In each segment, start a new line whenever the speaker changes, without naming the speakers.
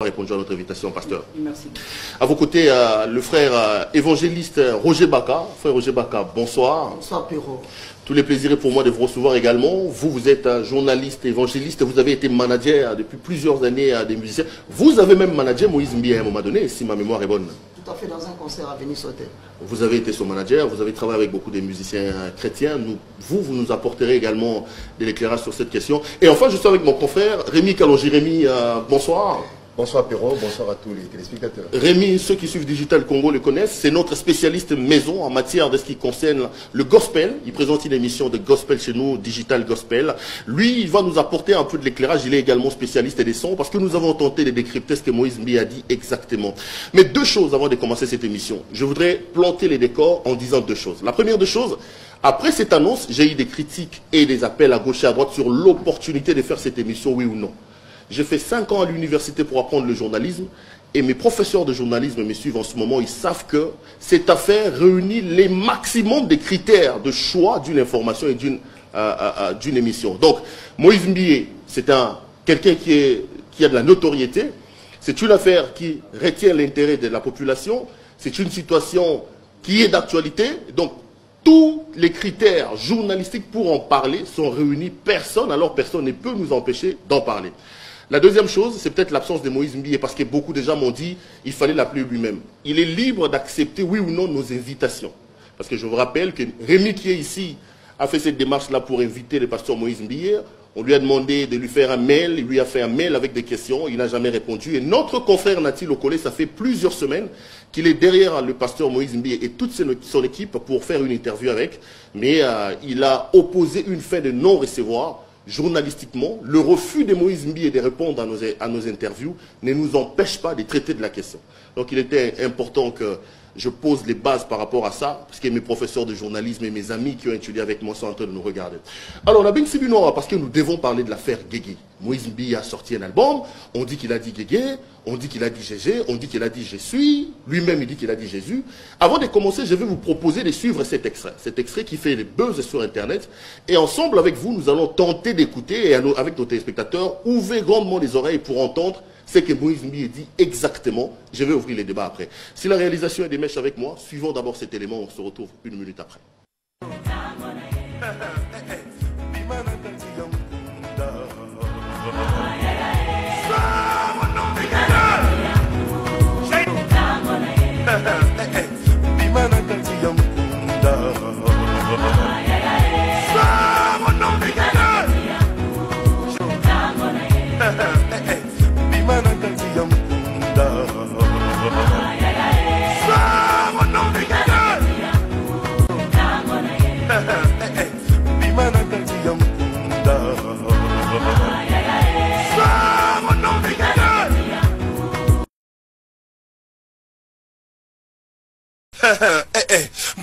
répondu à notre invitation, pasteur.
Merci.
À vos côtés, le frère évangéliste Roger Baka. Frère Roger Baka, bonsoir.
Bonsoir, Péro.
Tous les plaisirs pour moi de vous recevoir également. Vous êtes un journaliste évangéliste, vous avez été manager depuis plusieurs années des musiciens. Vous avez même managé Moïse Mbie à un moment donné, si ma mémoire est bonne.
Tout à fait, dans un concert à Venise-Hotel.
Vous avez été son manager, vous avez travaillé avec beaucoup de musiciens chrétiens. Vous nous apporterez également de l'éclairage sur cette question. Et enfin, je suis avec mon confrère Rémi Kalonji. Rémi, bonsoir.
Bonsoir Péro, bonsoir à tous les téléspectateurs.
Rémi, ceux qui suivent Digital Congo le connaissent, c'est notre spécialiste maison en matière de ce qui concerne le gospel. Il présente une émission de gospel chez nous, Digital Gospel. Lui, il va nous apporter un peu de l'éclairage. Il est également spécialiste des sons parce que nous avons tenté de décrypter ce que Moïse Mbie a dit exactement. Mais deux choses avant de commencer cette émission. Je voudrais planter les décors en disant deux choses. La première des choses, après cette annonce, j'ai eu des critiques et des appels à gauche et à droite sur l'opportunité de faire cette émission, oui ou non. J'ai fait 5 ans à l'université pour apprendre le journalisme et mes professeurs de journalisme me suivent en ce moment. Ils savent que cette affaire réunit les maximums des critères de choix d'une information et d'une émission. Donc, Moïse Mbie, c'est quelqu'un qui a de la notoriété. C'est une affaire qui retient l'intérêt de la population. C'est une situation qui est d'actualité. Donc, tous les critères journalistiques pour en parler sont réunis. Personne ne peut nous empêcher d'en parler. La deuxième chose, c'est peut-être l'absence de Moïse Mbie, parce que beaucoup de gens m'ont dit qu'il fallait l'appeler lui-même. Il est libre d'accepter, oui ou non, nos invitations. Parce que je vous rappelle que Rémi, qui est ici, a fait cette démarche-là pour inviter le pasteur Moïse Mbie. On lui a demandé de lui faire un mail, il lui a fait un mail avec des questions, il n'a jamais répondu. Et notre confrère Nati Lokole, ça fait plusieurs semaines qu'il est derrière le pasteur Moïse Mbie et toute son équipe pour faire une interview avec. Mais il a opposé une fin de non-recevoir. Journalistiquement, le refus de Moïse Mbie de répondre à nos interviews ne nous empêche pas de traiter de la question. Donc il était important que je pose les bases par rapport à ça, parce que mes professeurs de journalisme et mes amis qui ont étudié avec moi sont en train de nous regarder. Alors, la Bensibinoa, parce que nous devons parler de l'affaire Guégué. Moïse Mbie a sorti un album, on dit qu'il a dit Guégué, on dit qu'il a dit Gégé, on dit qu'il a dit je suis, lui-même il dit qu'il a dit Jésus. Avant de commencer, je vais vous proposer de suivre cet extrait qui fait les buzz sur Internet, et ensemble avec vous, nous allons tenter d'écouter, et avec nos téléspectateurs, ouvrez grandement les oreilles pour entendre ce que Moïse Mbie dit exactement. Je vais ouvrir les débats après. Si la réalisation est des mèches avec moi, suivons d'abord cet élément, on se retrouve une minute après.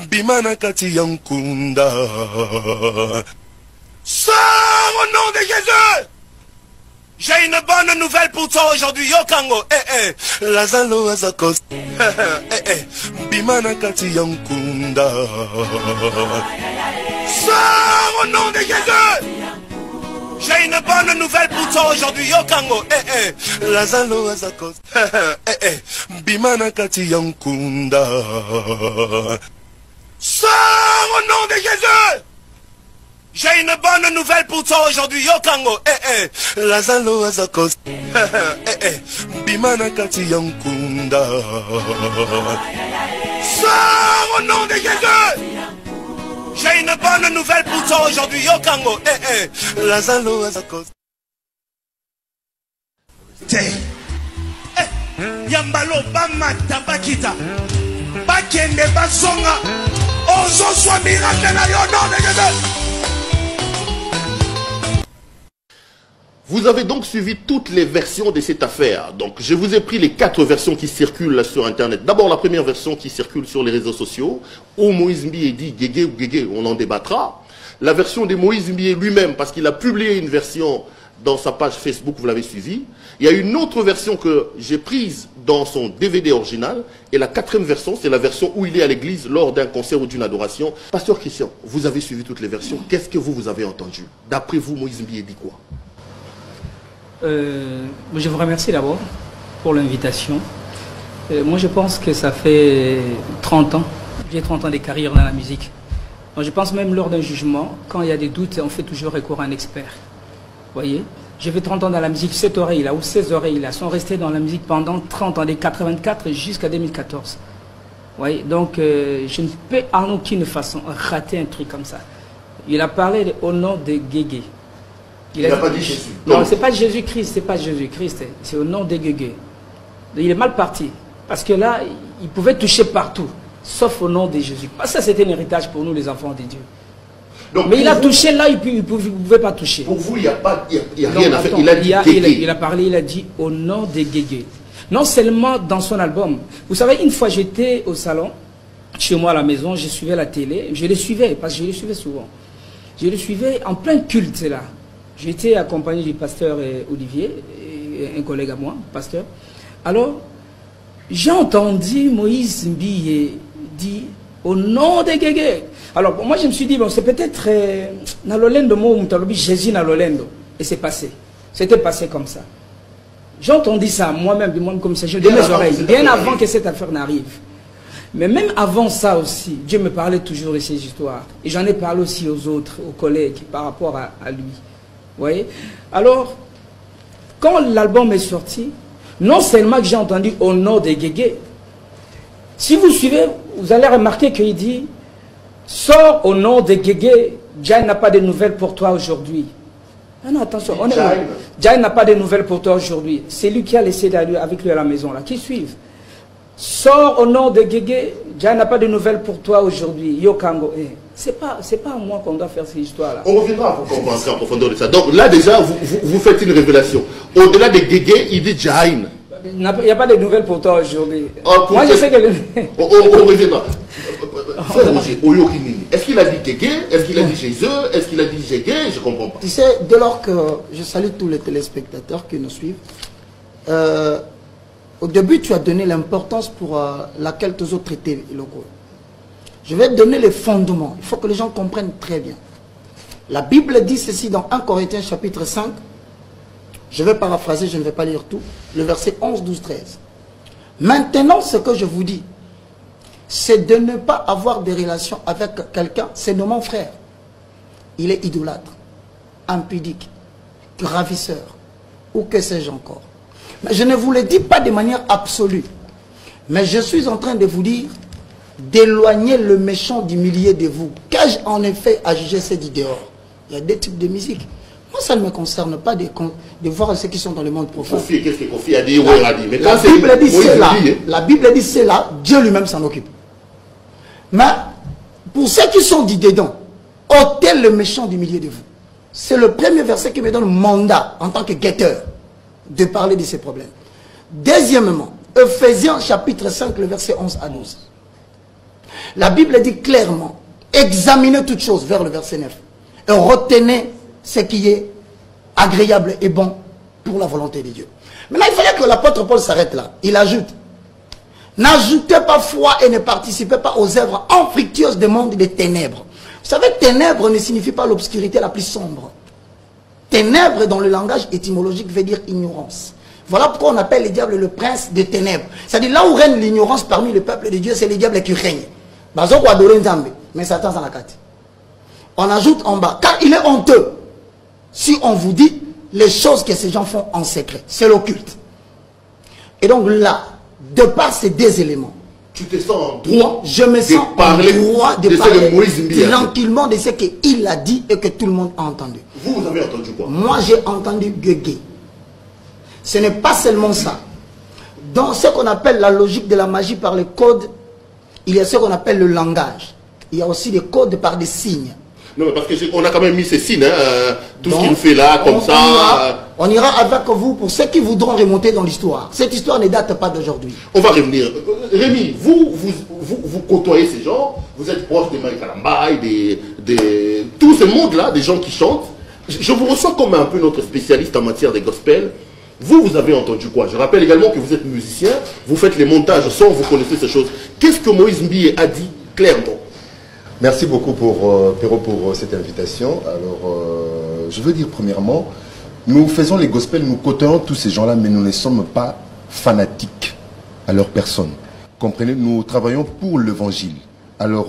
Bimana kati yankunda. Sors au nom de Jésus. J'ai une bonne nouvelle pour toi aujourd'hui, Yokango. Lazalo Azakos. Bimana kati yankunda. Sors au nom de Jésus. J'ai une bonne nouvelle pour toi aujourd'hui, Yokango. Lazalo Azakos. Bimana kati yankunda. Sors au nom de Jésus. J'ai une bonne nouvelle pour toi aujourd'hui, Yokango. Lazalo Azakos. Bimana kati yankunda. Sors au nom de Jésus. J'ai une bonne nouvelle pour toi aujourd'hui, Yokango. Lazalo Azakos. Yambalo bamata bakita. Bakende basonga. Ozo soit miracle na yo nom de Jésus.
Vous avez donc suivi toutes les versions de cette affaire. Donc, je vous ai pris les 4 versions qui circulent sur Internet. D'abord, la première version qui circule sur les réseaux sociaux, où Moïse Mbie dit Guégué ou Guégué, on en débattra. La version de Moïse Mbie lui-même, parce qu'il a publié une version dans sa page Facebook, vous l'avez suivi. Il y a une autre version que j'ai prise dans son DVD original. Et la 4e version, c'est la version où il est à l'église lors d'un concert ou d'une adoration. Pasteur Christian, vous avez suivi toutes les versions. Qu'est-ce que vous avez entendu? D'après vous, Moïse Mbie dit quoi?
Je vous remercie d'abord.
pour l'invitation. Moi, je pense que ça fait 30 ans. J'ai 30 ans de carrière dans la musique. Donc, je pense même lors d'un jugement, quand il y a des doutes, on fait toujours recours à un expert. Vous voyez? J'ai fait 30 ans dans la musique. Cette oreille-là ou ces oreilles-là sont restées dans la musique pendant 30 ans, de 84 jusqu'à 2014. Vous voyez? Donc, je ne peux en aucune façon rater un truc comme ça. Il a parlé au nom de Guégué.
Il n'a pas dit Jésus.
Non, c'est pas Jésus-Christ, c'est pas Jésus-Christ, c'est au nom de Guégué. Il est mal parti. Parce que là, il pouvait toucher partout, sauf au nom de Jésus. Ça, c'était un héritage pour nous, les enfants de Dieu.
Donc,
mais il a touché là, il ne pouvait pas toucher.
Pour vous, il n'y a rien à faire. Il a dit
il a parlé, il a dit au nom de Guégué. Non seulement dans son album. Vous savez, une fois j'étais au salon, chez moi à la maison, je suivais la télé. Je les suivais, parce que je les suivais souvent. Je les suivais en plein culte là. J'étais accompagné du pasteur Olivier, un collègue à moi, pasteur. Alors, j'ai entendu Moïse Mbiye dire au nom de Guégué. Alors, moi je me suis dit, bon, c'est peut-être Nalolendo Jésus Nalolendo. Et c'est passé. C'était passé comme ça. J'ai entendu ça moi-même, du monde comme ça, de mes oreilles, bien avant que cette affaire n'arrive. Mais même avant ça aussi, Dieu me parlait toujours de ces histoires. Et j'en ai parlé aussi aux autres, aux collègues, par rapport à lui. Vous voyez? Alors, quand l'album est sorti, non seulement que j'ai entendu au nom de Guégué, si vous suivez, vous allez remarquer qu'il dit « Sors au nom de Guégué, Dieu n'a pas de nouvelles pour toi aujourd'hui. » Non, non, attention, Dieu n'a pas de nouvelles pour toi aujourd'hui. C'est lui qui a laissé d'aller avec lui à la maison, là, qui suivent. Sors au nom de Guégué, Dieu n'a pas de nouvelles pour toi aujourd'hui. Yokango. C'est pas à moi qu'on doit faire ces histoires-là.
On reviendra pour qu'on va entrer en profondeur de ça. Donc là déjà, vous faites une révélation. Au-delà de Guégué, il dit Jaïn.
Il n'y a pas de nouvelles pour toi aujourd'hui. Moi je sais que...
on reviendra. Est-ce qu'il a dit Guégué? Est-ce qu'il a dit Jésus? Est-ce qu'il a dit Jégué? Je ne comprends pas.
Tu sais, dès lors que je salue tous les téléspectateurs qui nous suivent, au début tu as donné l'importance pour laquelle tous autres étaient locaux. Je vais donner les fondements. Il faut que les gens comprennent très bien. La Bible dit ceci dans 1 Corinthiens chapitre 5. Je vais paraphraser, je ne vais pas lire tout. Le verset 11, 12, 13. Maintenant, ce que je vous dis, c'est de ne pas avoir de relations avec quelqu'un, c'est de mon frère. Il est idolâtre, impudique, ravisseur, ou que sais-je encore. Mais je ne vous le dis pas de manière absolue. Mais je suis en train de vous dire d'éloigner le méchant du milieu de vous. Qu'ai-je en effet à juger c'est dit dehors? Il y a deux types de musique. Moi, ça ne me concerne pas de voir ceux qui sont dans le monde profond.
Qu'est-ce que Kofi a dit? Mais
la Bible dit c'est là. La Bible dit c'est là. Dieu lui-même s'en occupe. Mais pour ceux qui sont dit dedans, ôtez le méchant du milieu de vous. C'est le premier verset qui me donne mandat en tant que guetteur de parler de ces problèmes. Deuxièmement, Ephésiens chapitre 5, le verset 11 à 12. La Bible dit clairement, examinez toutes choses vers le verset 9 et retenez ce qui est agréable et bon pour la volonté de Dieu. Maintenant, il fallait que l'apôtre Paul s'arrête là. Il ajoute, n'ajoutez pas foi et ne participez pas aux œuvres infructueuses des mondes des ténèbres. Vous savez, ténèbres ne signifie pas l'obscurité la plus sombre. Ténèbres dans le langage étymologique veut dire ignorance. Voilà pourquoi on appelle le diable le prince des ténèbres. C'est-à-dire là où règne l'ignorance parmi le peuple de Dieu, c'est le diable qui règne. Mais Satan s'en a quatre. On ajoute en bas, car il est honteux si on vous dit les choses que ces gens font en secret. C'est l'occulte. Et donc là, de par ces deux éléments,
tu te sens en droit,
je me sens en droit de parler tranquillement de ce qu'il a dit et que tout le monde a entendu.
Vous avez entendu quoi?
Moi, j'ai entendu Guégué. Ce n'est pas seulement ça. Dans ce qu'on appelle la logique de la magie par les codes, il y a ce qu'on appelle le langage. Il y a aussi des codes par des signes.
Non, mais parce qu'on a quand même mis ces signes, hein, tout ce qu'il fait là, comme ça.
On ira avec vous pour ceux qui voudront remonter dans l'histoire. Cette histoire ne date pas d'aujourd'hui.
On va revenir. Rémi, vous côtoyez ces gens, vous êtes proche des Maïkalambaï, de tout ce monde-là, des gens qui chantent. Je vous reçois comme un peu notre spécialiste en matière de gospel. Vous avez entendu quoi? Je rappelle également que vous êtes musicien, vous faites les montages sans, vous connaissez ces choses. Qu'est-ce que Moïse Mbiye a dit clairement?
Merci beaucoup Perrault pour cette invitation. Alors, je veux dire premièrement, nous faisons les gospels, nous côtoyons tous ces gens-là, mais nous ne sommes pas fanatiques à leur personne. Comprenez, nous travaillons pour l'évangile. Alors,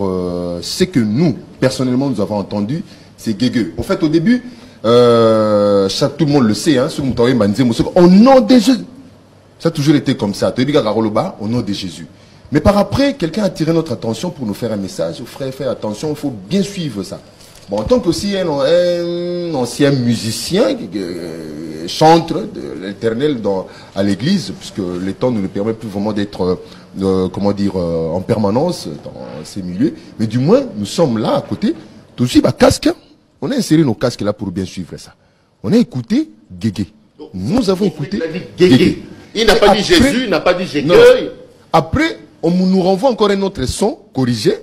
ce que nous, personnellement, nous avons entendu, c'est Guégué. En fait, au début, tout le monde le sait, hein, au nom de Jésus. Ça a toujours été comme ça. Au nom de Jésus. Mais par après, quelqu'un a attiré notre attention pour nous faire un message. Frère, faites attention, il faut bien suivre ça. Bon, en tant qu'aussi un ancien musicien, chantre de l'Éternel à l'église, puisque le temps ne nous permet plus vraiment d'être, en permanence dans ces milieux. Mais du moins, nous sommes là à côté. Tout de suite, casque. On a inséré nos casques là pour bien suivre ça. On a écouté Guégué. Nous avons écouté Guégué.
Il n'a pas dit Jésus, il n'a pas dit Jégué.
Après, on nous renvoie encore un autre son corrigé.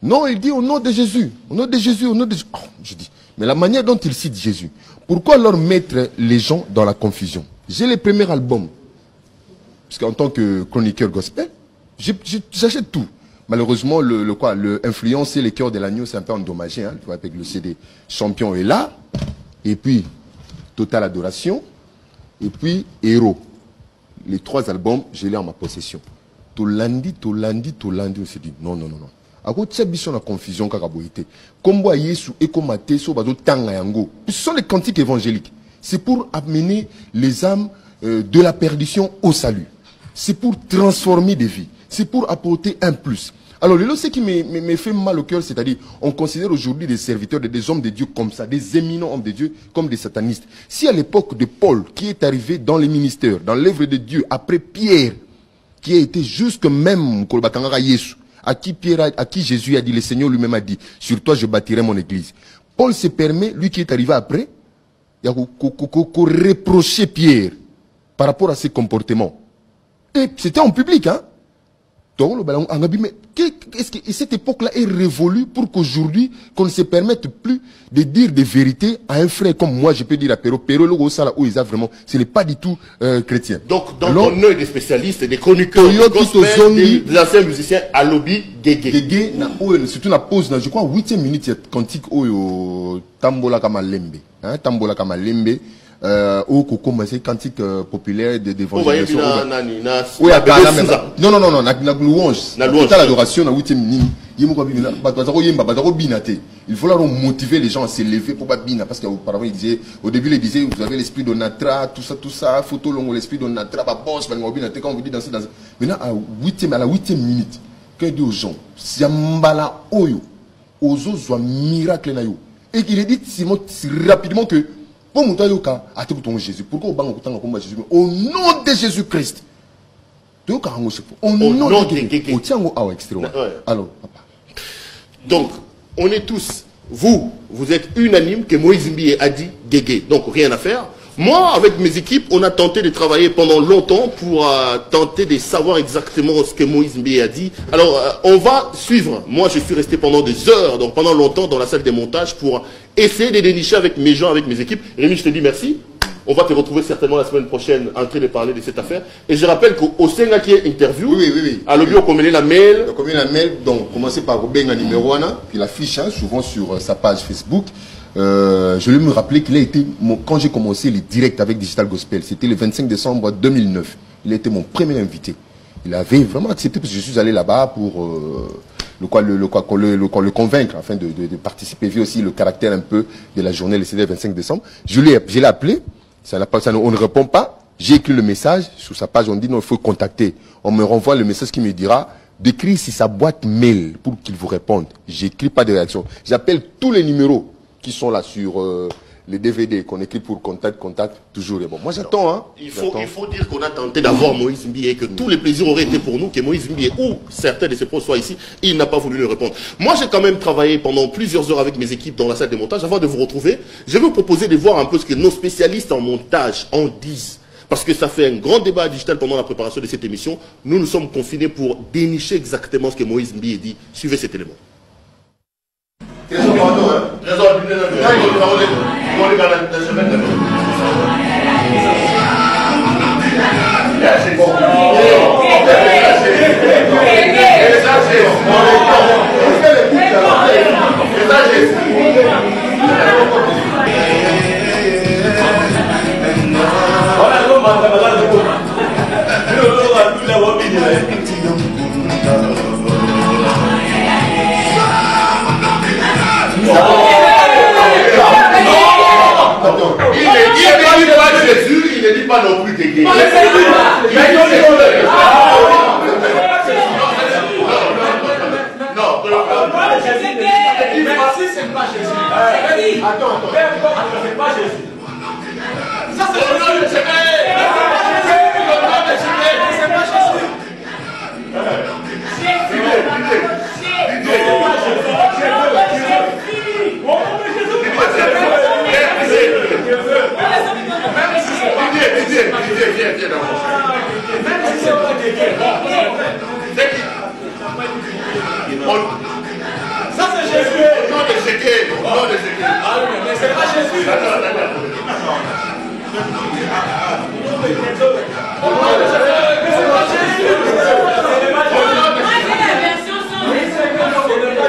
Non, il dit au nom de Jésus. Au nom de Jésus, au nom de Jésus. Oh, je dis, mais la manière dont il cite Jésus, pourquoi leur mettre les gens dans la confusion? J'ai les premiers albums. Parce qu'en tant que chroniqueur gospel, j'achète tout. Malheureusement, le influence et les cœurs de l'agneau, c'est un peu endommagé. Hein, tu vois, avec le CD Champion est là. Et puis, Total Adoration. Et puis, Héros. Les 3 albums, je l'ai en ma possession. Tolandi, on s'est dit, non. À cause de la confusion, Kombo Yesu et Komate, ce sont les cantiques évangéliques. C'est pour amener les âmes de la perdition au salut. C'est pour transformer des vies. C'est pour apporter un plus. Alors, ce qui me fait mal au cœur, c'est-à-dire, on considère aujourd'hui des serviteurs, des hommes de Dieu comme ça, des éminents hommes de Dieu, comme des satanistes. Si à l'époque de Paul, qui est arrivé dans les ministères, dans l'œuvre de Dieu, après Pierre, qui a été jusque même à qui Jésus a dit, le Seigneur lui-même a dit, sur toi je bâtirai mon église. Paul se permet, lui qui est arrivé après, il a reproché Pierre par rapport à ses comportements. Et c'était en public, hein. Mais est-ce que cette époque-là est révolue pour qu'aujourd'hui, qu'on ne se permette plus de dire des vérités à un frère comme moi, je peux dire à Pero, où ils a vraiment, ce n'est pas du tout chrétien.
Donc, dans ton œil des spécialistes, des chroniqueurs, des anciens musiciens, à lobby, Guégué.
Surtout la pause, je crois, 8e minute, il y a cantique au Tambola Kamalembe. Tambola Kamalembe. Au commencé cantique populaire d'évangélisation. Oui, non, na louange. L'adoration na 8e minute. Il faut leur motiver les gens à s'élever pour pas bina parce qu'auparavant il disait, au début il disait vous avez l'esprit de Natra, tout ça, photo longue l'esprit de Natra, boss, quand on vous dit danser. Maintenant à la 8e minute, quand il dit aux gens, Siambala Oyo, Ozo soit miracle na yo. Et qu'il est dit rapidement que pour Moutayoka, à Jésus. Pourquoi on va Jésus? Au nom de Jésus-Christ. Au nom de Jésus-Christ. Alors, papa.
Donc, on est tous, vous êtes unanime que Moïse Mbié a dit Guégué. Donc, rien à faire. Moi, avec mes équipes, on a tenté de travailler pendant longtemps pour tenter de savoir exactement ce que Moïse Mbié a dit. Alors, on va suivre. Moi, je suis resté pendant des heures, donc pendant longtemps dans la salle des montages pour essayer de dénicher avec mes gens, avec mes équipes. Rémi, je te dis merci. On va te retrouver certainement la semaine prochaine en train de parler de cette affaire. Et je rappelle qu'au Sénat qui est interview,
oui.
à l'objet, on commet la mail.
On commet la mail, donc commencez par Robin numéro 1, qui l'affiche souvent sur sa page Facebook. Je vais me rappeler qu'il a été, quand j'ai commencé les directs avec Digital Gospel, c'était le 25 décembre 2009. Il a été mon premier invité. Il avait vraiment accepté parce que je suis allé là-bas pour le convaincre afin de participer. Vu aussi le caractère un peu de la journée, le CD 25 décembre. Je l'ai appelé, on ne répond pas. J'ai écrit le message sur sa page, on dit non, il faut contacter. On me renvoie le message qui me dira d'écrire sur sa boîte mail pour qu'il vous réponde. J'écris pas de réaction. J'appelle tous les numéros qui sont là sur les DVD qu'on écrit pour contact, toujours. Et bon, moi j'attends. Hein.
Il faut dire qu'on a tenté d'avoir Moïse Mbié et que tous les plaisirs auraient été pour nous, que Moïse Mbié ou certains de ses proches soient ici. Il n'a pas voulu nous répondre. Moi j'ai quand même travaillé pendant plusieurs heures avec mes équipes dans la salle de montage. Avant de vous retrouver, je vais vous proposer de voir un peu ce que nos spécialistes en montage en disent. Parce que ça fait un grand débat digital pendant la préparation de cette émission. Nous sommes confinés pour dénicher exactement ce que Moïse Mbié dit. Suivez cet élément. Il ne dit pas Jésus, il ne dit pas non plus Guégué. Non, c'est pas Jésus. Attends. C'est pas Jésus. Ça, c'est le nom de Jésus. C'est pas Jésus. Ça c'est Jésus. Non de Jégué. Mais c'est pas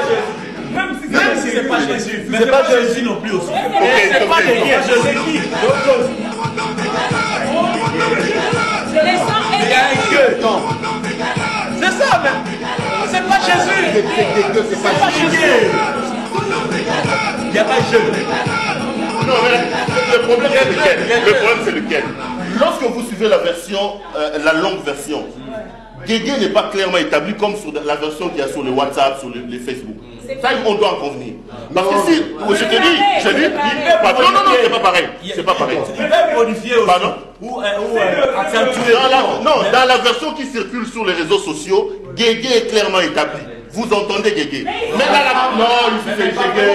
Jésus. Même si c'est pas Jésus. Mais c'est pas Jésus non plus aussi. C'est pas Jésus. Il y a un Dieu. C'est ça même. C'est pas Jésus. C'est pas Jésus. Il n'y a pas Jésus. Non, mais le problème c'est lequel? Le problème c'est lequel? Lorsque vous suivez la version, la longue version, Guégué n'est pas clairement établi comme sur la version qu'il y a sur le WhatsApp, sur les Facebook. Ça, on doit en convenir. Parce que si, je te dis, non, c'est pas pareil. C'est pas pareil.
Tu peux modifier aussi.
Pardon?
Ou accentuer.
Non, dans la version qui circule sur les réseaux sociaux, Guégué est clairement établi. Vous entendez Guégué. Mais là, non, c'est Guégué.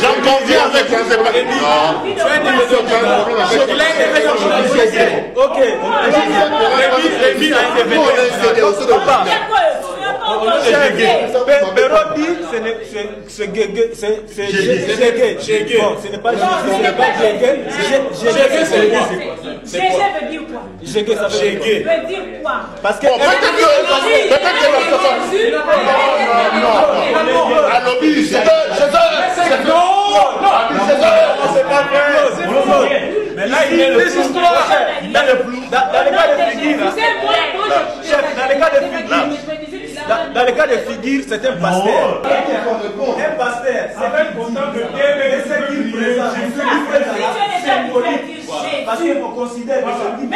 J'en conviens avec vous, c'est pas Guégué.
Ok. Béro dit c'est Guégué. C'est Guégué. Bon, ce n'est pas Guégué. Guégué, c'est quoi?
Guégué veut dire quoi?
Guégué, ça veut
dire quoi?
Parce que mais là il est le flou. Dans le cas de figure, c'est un pasteur. Un pasteur, c'est un content de Dieu, mais c'est qu'il présente. Parce qu'on considère que c'est une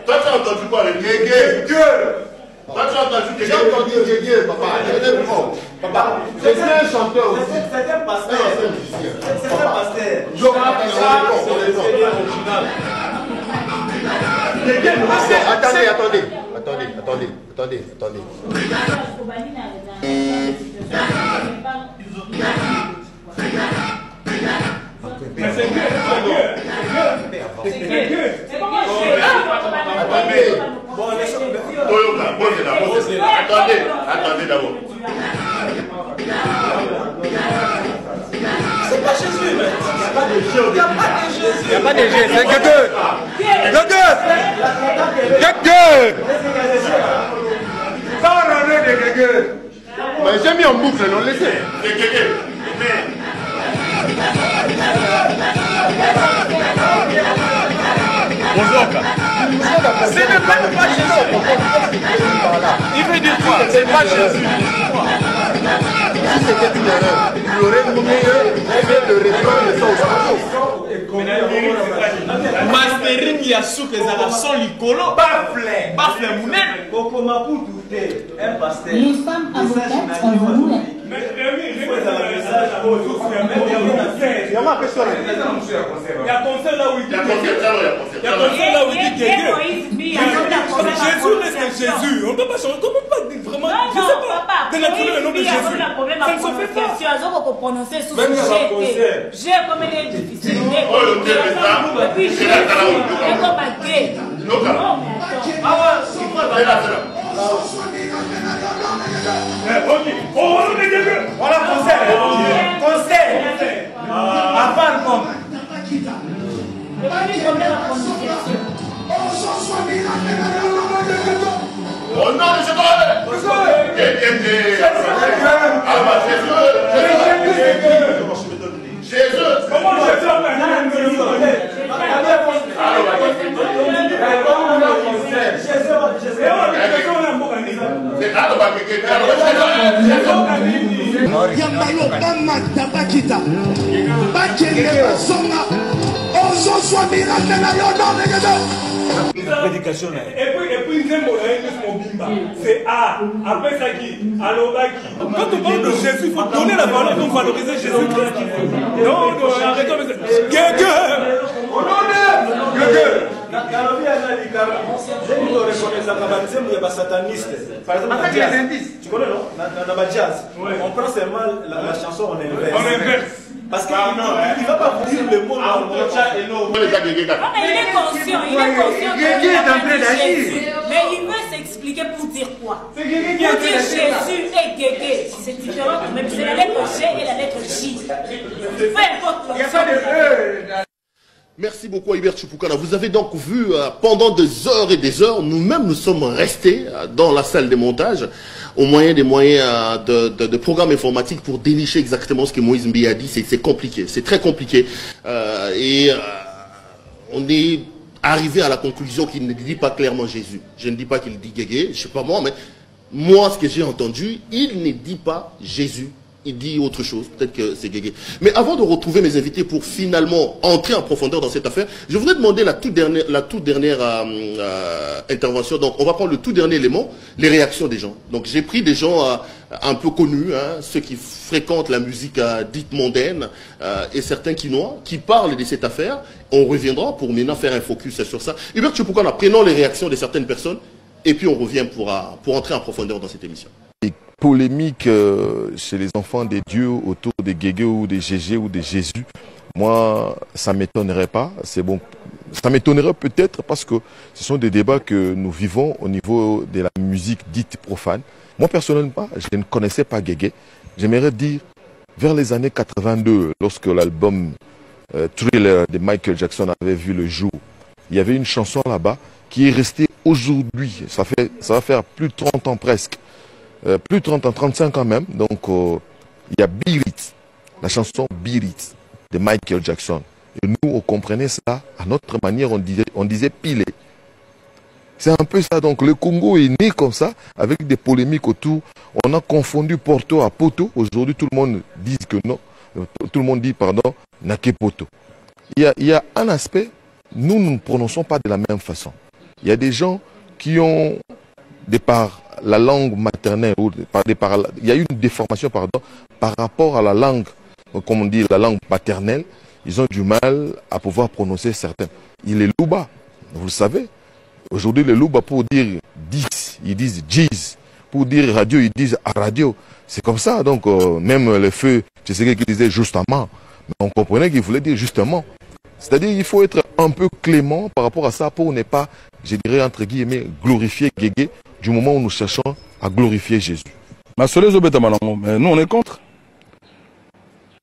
Toi, tu as entendu quoi le Guégué? Toi, tu as entendu Guégué? J'ai entendu Guégué, papa. Papa, c'est un chanteur aussi.
C'est un pasteur. C'est un pasteur.
Attendez.
Attendez d'abord.
C'est pas Jésus, mais il n'y a pas de Jésus.
Il n'y a pas de Jésus, c'est Guégué. Ça va rendre de Guégué. Mais j'ai mis en boucle, non, laissez.
C'est Guégué.
Ce n'est pas Jésus. Il veut dire quoi? C'est pas Jésus.
Si c'était une erreur, il aurait mieux le reprendre ça au
Mastering Yassouk et Zala sont l'icolo. Bafle Mounet. Un pasteur.
Les femmes avocates ont voulu.
Il y a ma question.
Il y a concert là où il dit Guégué. Jésus reste Jésus. On ne peut pas changer. Comment pas dire vraiment? Je ne sais pas. Dénaturer le nom de Jésus. Ça ne se fait pas.
J'ai comme il est difficile. Et puis j'ai comme un gay. Non, mais attends.
Voilà concert. Concert. Avant comme.
nom de Jésus.
Comment Jésus
Yambalo bamata bakita bakende basonga ozo swamira tena yo nom de Jésus.
Prédication. Et puis c'est A. Après ça qui Alobaki. Quand on parle de Jésus, il faut donner la valeur pour valoriser Jésus-Christ. Non, arrêtons.
Par exemple, tu connais non? Dans la jazz, on prend seulement la chanson en inverse. Parce qu'il ne va pas vous dire le mot.
Il est conscient, il est conscient qu'il est en train d'agir. Mais il veut s'expliquer pour dire quoi? Pour dire Jésus et Guégué. C'est différent quand même. C'est la lettre G et la lettre J. Peu importe.
Merci beaucoup Hubert Chupukana. Vous avez donc vu pendant des heures et des heures, nous-mêmes nous sommes restés dans la salle des montages au moyen des moyens de programmes informatiques pour dénicher exactement ce que Moïse Mbi a dit. C'est compliqué, c'est très compliqué. On est arrivé à la conclusion qu'il ne dit pas clairement Jésus. Je ne dis pas qu'il dit Guégué, je sais pas moi, mais moi ce que j'ai entendu, il ne dit pas Jésus. Il dit autre chose, peut-être que c'est Guégué. Mais avant de retrouver mes invités pour finalement entrer en profondeur dans cette affaire, je voudrais demander la toute dernière intervention. Donc on va prendre le tout dernier élément, les réactions des gens. Donc j'ai pris des gens un peu connus, ceux qui fréquentent la musique dite mondaine, et certains quinois, qui parlent de cette affaire. On reviendra pour maintenant faire un focus sur ça. Hubert Chupukana, prenons les réactions de certaines personnes, et puis on revient pour entrer en profondeur dans cette émission.
Polémique chez les enfants des dieux autour des Guégué ou des Gégé ou des Jésus, moi ça ne m'étonnerait pas. C'est bon, ça m'étonnerait peut-être parce que ce sont des débats que nous vivons au niveau de la musique dite profane. Moi personnellement, je ne connaissais pas Guégué. J'aimerais dire vers les années 82, lorsque l'album Thriller de Michael Jackson avait vu le jour, il y avait une chanson là-bas qui est restée aujourd'hui. Ça va faire plus de 30 ans presque. Plus de 30 ans, 35 ans même. Donc, il y a Beat It, la chanson Beat It de Michael Jackson. Et nous, on comprenait ça à notre manière, on disait piler. C'est un peu ça. Donc, le Congo est né comme ça, avec des polémiques autour. On a confondu Porto à Poto. Aujourd'hui, tout le monde dit que non. Tout le monde dit, pardon, Nake Poto. Il y a un aspect, nous ne prononçons pas de la même façon. Il y a des gens qui ont, par la langue maternelle, il y a eu une déformation par rapport à la langue, comme on dit, la langue paternelle. Ils ont du mal à pouvoir prononcer certains. Il est Louba, vous le savez. Aujourd'hui, les Louba, pour dire 10, ils disent 10. Pour dire radio, ils disent à radio. C'est comme ça. Donc, même le feu, tu sais qu'il disait justement. Mais on comprenait qu'il voulait dire justement. C'est-à-dire qu'il faut être un peu clément par rapport à ça pour ne pas, je dirais, entre guillemets, glorifier Guégué du moment où nous cherchons à glorifier Jésus.
Mais nous, on est contre.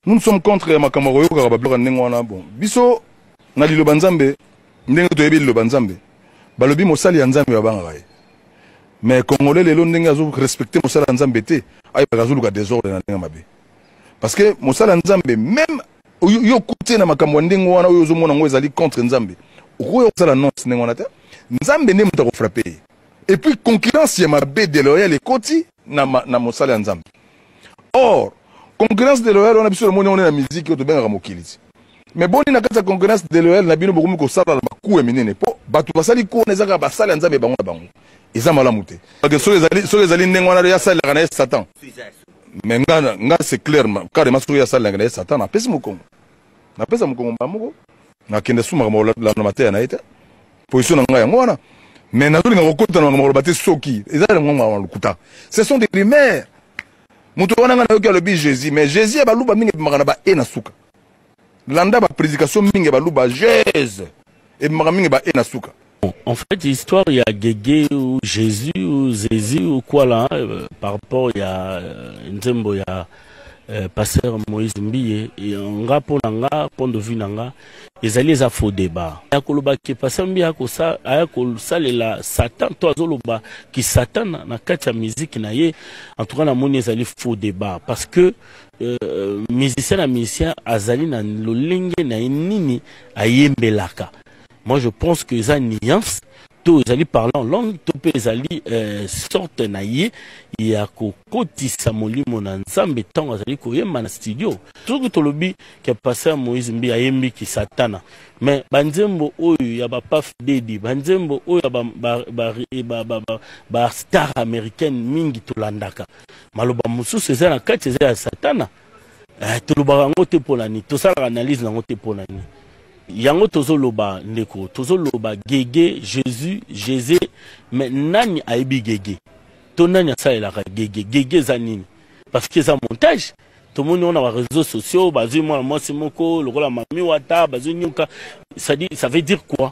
Nous sommes contre les Makamoroyo Karabablo Nengwana. Bon, biso, na li lobanzambe, ndenge toyebi lobanzambe. Balobi mosali yanzambe yabangaye. Mais Congolais les longs ndenge azo respecter mosali yanzambe te, ay bagazo luka désordre na ndenge mabe. Parce que mosali yanzambe même yo kote na makambo ndenge wana oyo zo mona ngo ezali contre nzambe. Oyo sala non ndenge wana te. Nzambe ne muta ko frapper. Et puis concurrence ya mabe déloyale ekoti na mosali yanzambe. Or concurrence déloyale on a biso le monde on est na musique to benga mokiliti. Mais boni na kata concurrence déloyale na bino bokomi ko sala na baku eminene po batu basali ko nezaka basali yanzambe bango na bango. Eza malamu te. Parce que so ezali ndenge wana ya sala kana Satan. Mais nga c'est clair carrément so ya sala kana Satan na pesi mokongo. Na pesa mokongo bamoko. Na kende suma mo la na matin na ita. Position nga yango wana. Mais nazolinga kokota na ngomolo bate soki. Eza ngomolo lukuta. Ce sont des rumeurs. Mutu wana nga na yoki alobi Jésus, mais Jésus ya baluba mingi makana ba e na suka. Landa ba prédication mingi baluba Jésus. Et mingi ba e na suka.
En fait, l'histoire, il y a Guégué ou Jésus ou Jésus ou quoi là, par rapport, il y a Nzembo, il pasteur Moïse Mbiye et nga pour nanga point de vue nanga ezali za faux débat ya koloba ki pasteur Mbiye aya ko salela Satan to azoloba ki Satan na kati ya musique na ye en tout cas na moni ezali faux débat parce que musicien na musicien azali na lolenge na nini ayembelaka. Moi je pense que ça nuance to ezali parlant langue to pe ezali sorte na ye ya kokotisa molimo na nzambe ntango azali koyemba na studio soki tolobi ke pasteur Moïse Mbiye ayembi ki Satana mais banzembo oyo ya bapaf dedi banzembo oyo ba star américaine mingi tolandaka maloba mosusu eza na kati eza ya Satana tolobaka yango te mpo na nini tosalaka analyse nango te mpo na nini yango tozoloba ndeko tozoloba gege Jésus mais nani aibi gege to nani asalelaka gege za nini parce que ça montage tout le monde a les réseaux sociaux bazui moi c'est moko lokola mami wata bazui nyuka ça veut dire quoi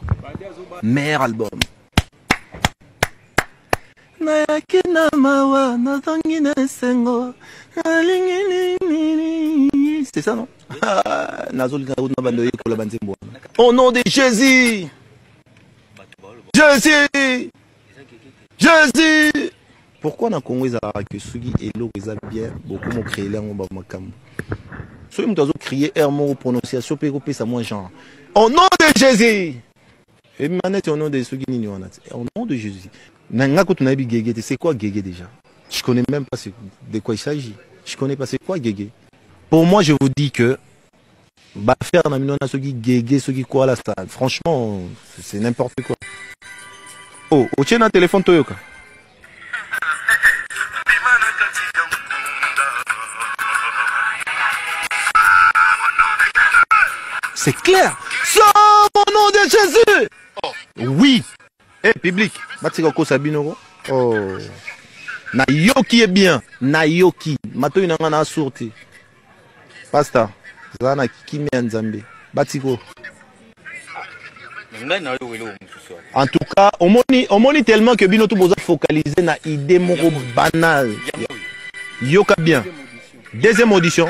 meilleur album na yakina mawa na zangina sengo c'est ça non au nom de Jésus. Jésus. Pourquoi dans le Congo ils ont que Sugi et l'eau ils ont bien beaucoup m'ont créé là on va m'acam. Soit ils m'ont crié mot prononciation puis ça moins genre. Au nom de Jésus. Et manette au nom de Sugi ni on a. Au nom de Jésus. Nanga ko tunabi gege c'est quoi gege déjà? Je connais même pas de quoi il s'agit. Je connais pas c'est quoi gege. Pour moi, je vous dis que faire dans la ce qui gégé, ce qui quoi là, ça, franchement, c'est n'importe quoi. Oh, au tien un téléphone Toyoka. C'est clair. Sors au nom de Jésus. Oh. Oui. Eh, public. Matikoko Sabino. Oh. Nayoki est bien. Nayoki. Mato une ngana sorti. Pasteur, Zana Kimi Nzambe, Batiko. En tout cas, on moni tellement que Binoto Boza focalisé na idée moko banale. Yoka bien. Deuxième audition.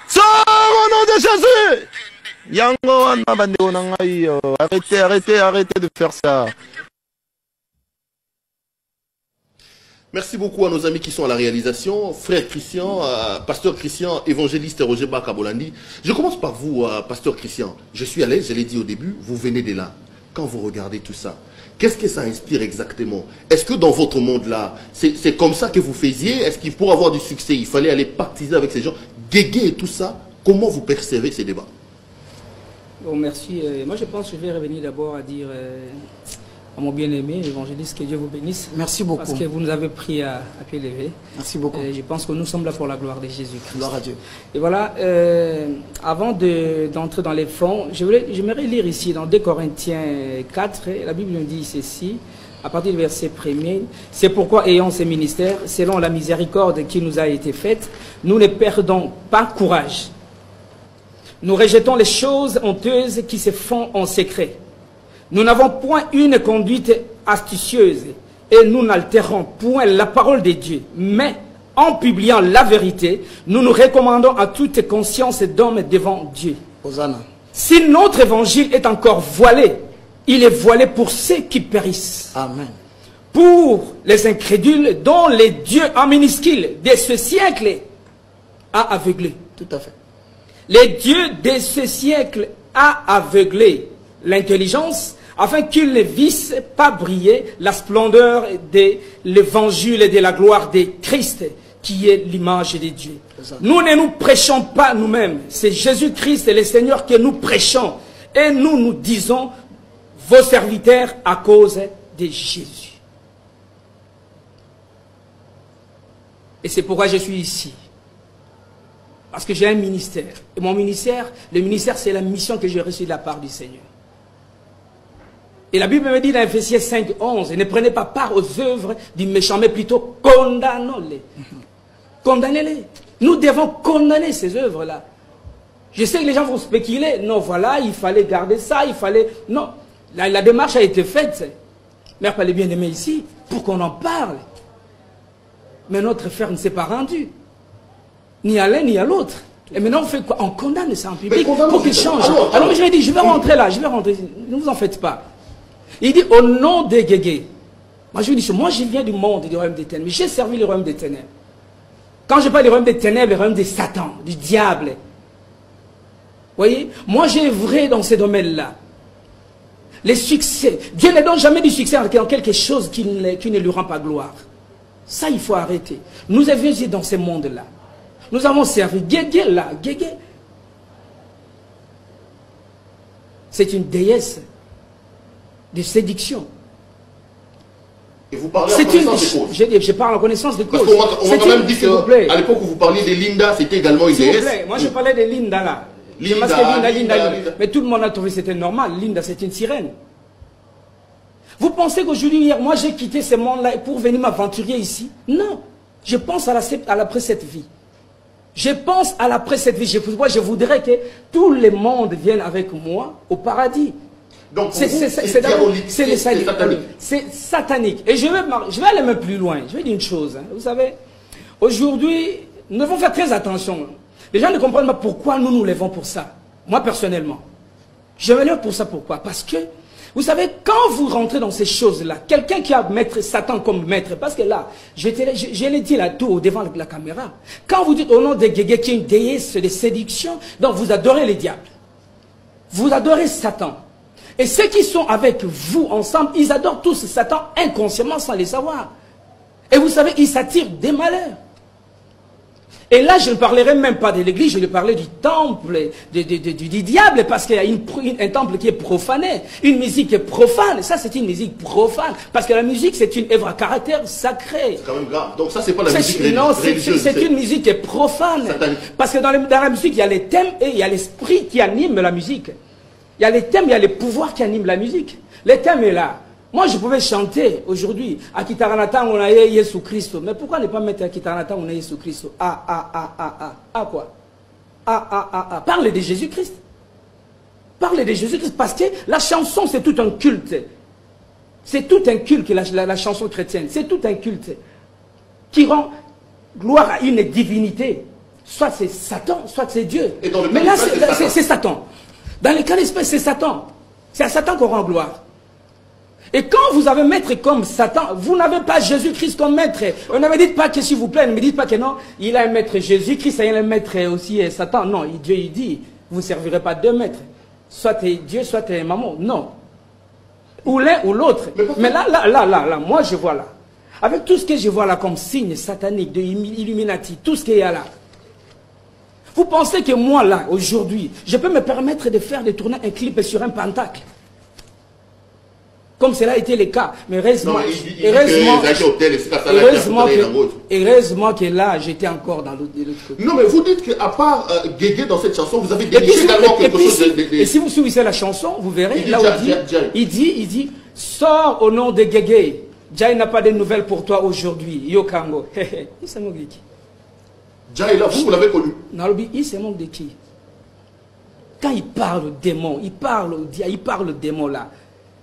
Sors au nom de Jésus. Yango wana bandeko na ngai, arrêtez de faire ça.
Merci beaucoup à nos amis qui sont à la réalisation, frère Christian, pasteur Christian, évangéliste Roger Bakabolandi. Je commence par vous, pasteur Christian. Je suis à l'aise, je l'ai dit au début, vous venez de là. Quand vous regardez tout ça, qu'est-ce que ça inspire exactement? Est-ce que dans votre monde-là, c'est comme ça que vous faisiez? Est-ce qu'il pour avoir du succès, il fallait aller pactiser avec ces gens? Guégué et tout ça, comment vous percevez ces débats?
Bon, merci. Moi, je pense que je vais revenir d'abord à dire... à mon bien-aimé évangéliste, que Dieu vous bénisse.
Merci beaucoup.
Parce que vous nous avez pris à pied levé.
Merci beaucoup.
Je pense que nous sommes là pour la gloire de Jésus-Christ.
Gloire à Dieu.
Et voilà, avant d'entrer dans les fonds, j'aimerais lire ici dans 2 Corinthiens 4, la Bible nous dit ceci, à partir du verset 1er, c'est pourquoi ayant ces ministères, selon la miséricorde qui nous a été faite, nous ne perdons pas courage. Nous rejetons les choses honteuses qui se font en secret. Nous n'avons point une conduite astucieuse et nous n'altérons point la parole de Dieu. Mais en publiant la vérité, nous nous recommandons à toute conscience d'homme devant Dieu.
Hosanna.
Si notre évangile est encore voilé, il est voilé pour ceux qui périssent.
Amen.
Pour les incrédules dont les dieux en minuscule de ce siècle a aveuglé.
Tout à fait.
Les dieux de ce siècle a aveuglé l'intelligence afin qu'ils ne vissent pas briller la splendeur de l'évangile et de la gloire de Christ, qui est l'image de Dieu. Nous ne nous prêchons pas nous-mêmes, c'est Jésus-Christ le Seigneur que nous prêchons. Et nous nous disons vos serviteurs à cause de Jésus. Et c'est pourquoi je suis ici. Parce que j'ai un ministère. Et mon ministère, le ministère, c'est la mission que j'ai reçue de la part du Seigneur. Et la Bible me dit dans Ephésiens 5, 11, ne prenez pas part aux œuvres du méchant, mais plutôt condamnez-les. Condamnez-les. Nous devons condamner ces œuvres-là. Je sais que les gens vont spéculer. Non, voilà, il fallait garder ça, il fallait... Non, la démarche a été faite. Mère Palais bien-aimé ici, pour qu'on en parle. Mais notre frère ne s'est pas rendu. Ni à l'un ni à l'autre. Et maintenant on fait quoi? On condamne ça en public pour qu'il change. Alors je lui ai dit, je vais rentrer là, je vais rentrer. Ne vous en faites pas. Il dit, au nom des Guégués. Moi je lui dis, moi je viens du monde du royaume des ténèbres. J'ai servi le royaume des ténèbres. Quand je parle du royaume des ténèbres, le royaume des Satan, du diable. Vous voyez? Moi j'ai œuvré dans ces domaines-là. Les succès. Dieu ne donne jamais du succès en quelque chose qui ne lui rend pas gloire. Ça, il faut arrêter. Nous avions été dans ce monde-là. Nous avons servi Guégué là. Guégué. C'est une déesse de séduction.
Et vous parlez en connaissance de cause.
Je parle en connaissance de cause.
Parce qu'on m'a quand même dit qu'à l'époque où vous parliez de Linda, c'était également une déesse.
S'il vous plaît, moi je parlais de Linda là. Linda. Mais tout le monde a trouvé que c'était normal. Linda, c'est une sirène. Vous pensez qu'aujourd'hui, hier, moi j'ai quitté ce monde-là pour venir m'aventurer ici? Non. Je pense à l'après cette vie. Je pense à l'après cette vie. Je voudrais que tout le monde vienne avec moi au paradis.
Donc c'est diabolique, c'est satanique.
C'est satanique. Et je vais aller même plus loin. Je vais dire une chose. Hein. Vous savez, aujourd'hui, nous devons faire très attention. Les gens ne comprennent pas pourquoi nous nous levons pour ça. Moi, personnellement. Je me lève pour ça. Pourquoi? Parce que, vous savez, quand vous rentrez dans ces choses-là, quelqu'un qui a maître Satan comme maître, parce que là, je l'ai dit là tout devant la caméra, quand vous dites au nom de Guégué qui est une déesse de séduction, donc vous adorez les diables. Vous adorez Satan. Et ceux qui sont avec vous ensemble, ils adorent tous Satan inconsciemment sans les savoir. Et vous savez, ils s'attirent des malheurs. Et là, je ne parlerai même pas de l'église, je vais parler du temple, du diable, parce qu'il y a un temple qui est profané, une musique qui est profane. Ça, c'est une musique profane, parce que la musique, c'est une œuvre à caractère sacré.
C'est quand même grave. Donc ça, c'est pas la musique religieuse. Non,
c'est une musique qui est profane. Parce que dans la musique, il y a les thèmes et il y a l'esprit qui anime la musique. Il y a les thèmes, il y a les pouvoirs qui animent la musique. Les thèmes est là. Moi, je pouvais chanter aujourd'hui à Kitaranata, on a Jésus Christ. Mais pourquoi ne pas mettre à Kitaranata, on a Jésus Christ? Quoi? Parlez de Jésus-Christ. Parlez de Jésus-Christ parce que la chanson, c'est tout un culte. C'est tout un culte, la chanson chrétienne. C'est tout un culte qui rend gloire à une divinité. Soit c'est Satan, soit c'est Dieu. Mais là, c'est Satan. Dans les cas d'espèce, c'est Satan. C'est à Satan qu'on rend gloire. Et quand vous avez maître comme Satan, vous n'avez pas Jésus-Christ comme maître. On ne me dites pas que s'il vous plaît, ne me dites pas que non, il a un maître Jésus-Christ et il a un maître aussi Satan. Non, Dieu il dit, vous ne servirez pas deux maîtres. Soit Dieu, soit maman. Non. Ou l'un ou l'autre. Mais là, moi je vois là. Avec tout ce que je vois là comme signe satanique, de Illuminati, tout ce qu'il y a là. Vous pensez que moi là, aujourd'hui, je peux me permettre de tourner un clip sur un pentacle? Comme cela a été le cas. Mais heureusement que là, j'étais encore dans l'autre côté.
Non, mais vous dites qu'à part Guégué dans cette chanson, vous avez déniché également quelque chose de...
Et si vous suivez la chanson, vous verrez, là où il dit, sors au nom de Guégué. Jai n'a pas de nouvelles pour toi aujourd'hui. Yokango. Il se moque de qui?
Jai, là, vous l'avez connu?
Nalobi, il se moque de qui? Quand il parle au démon, il parle au démon là.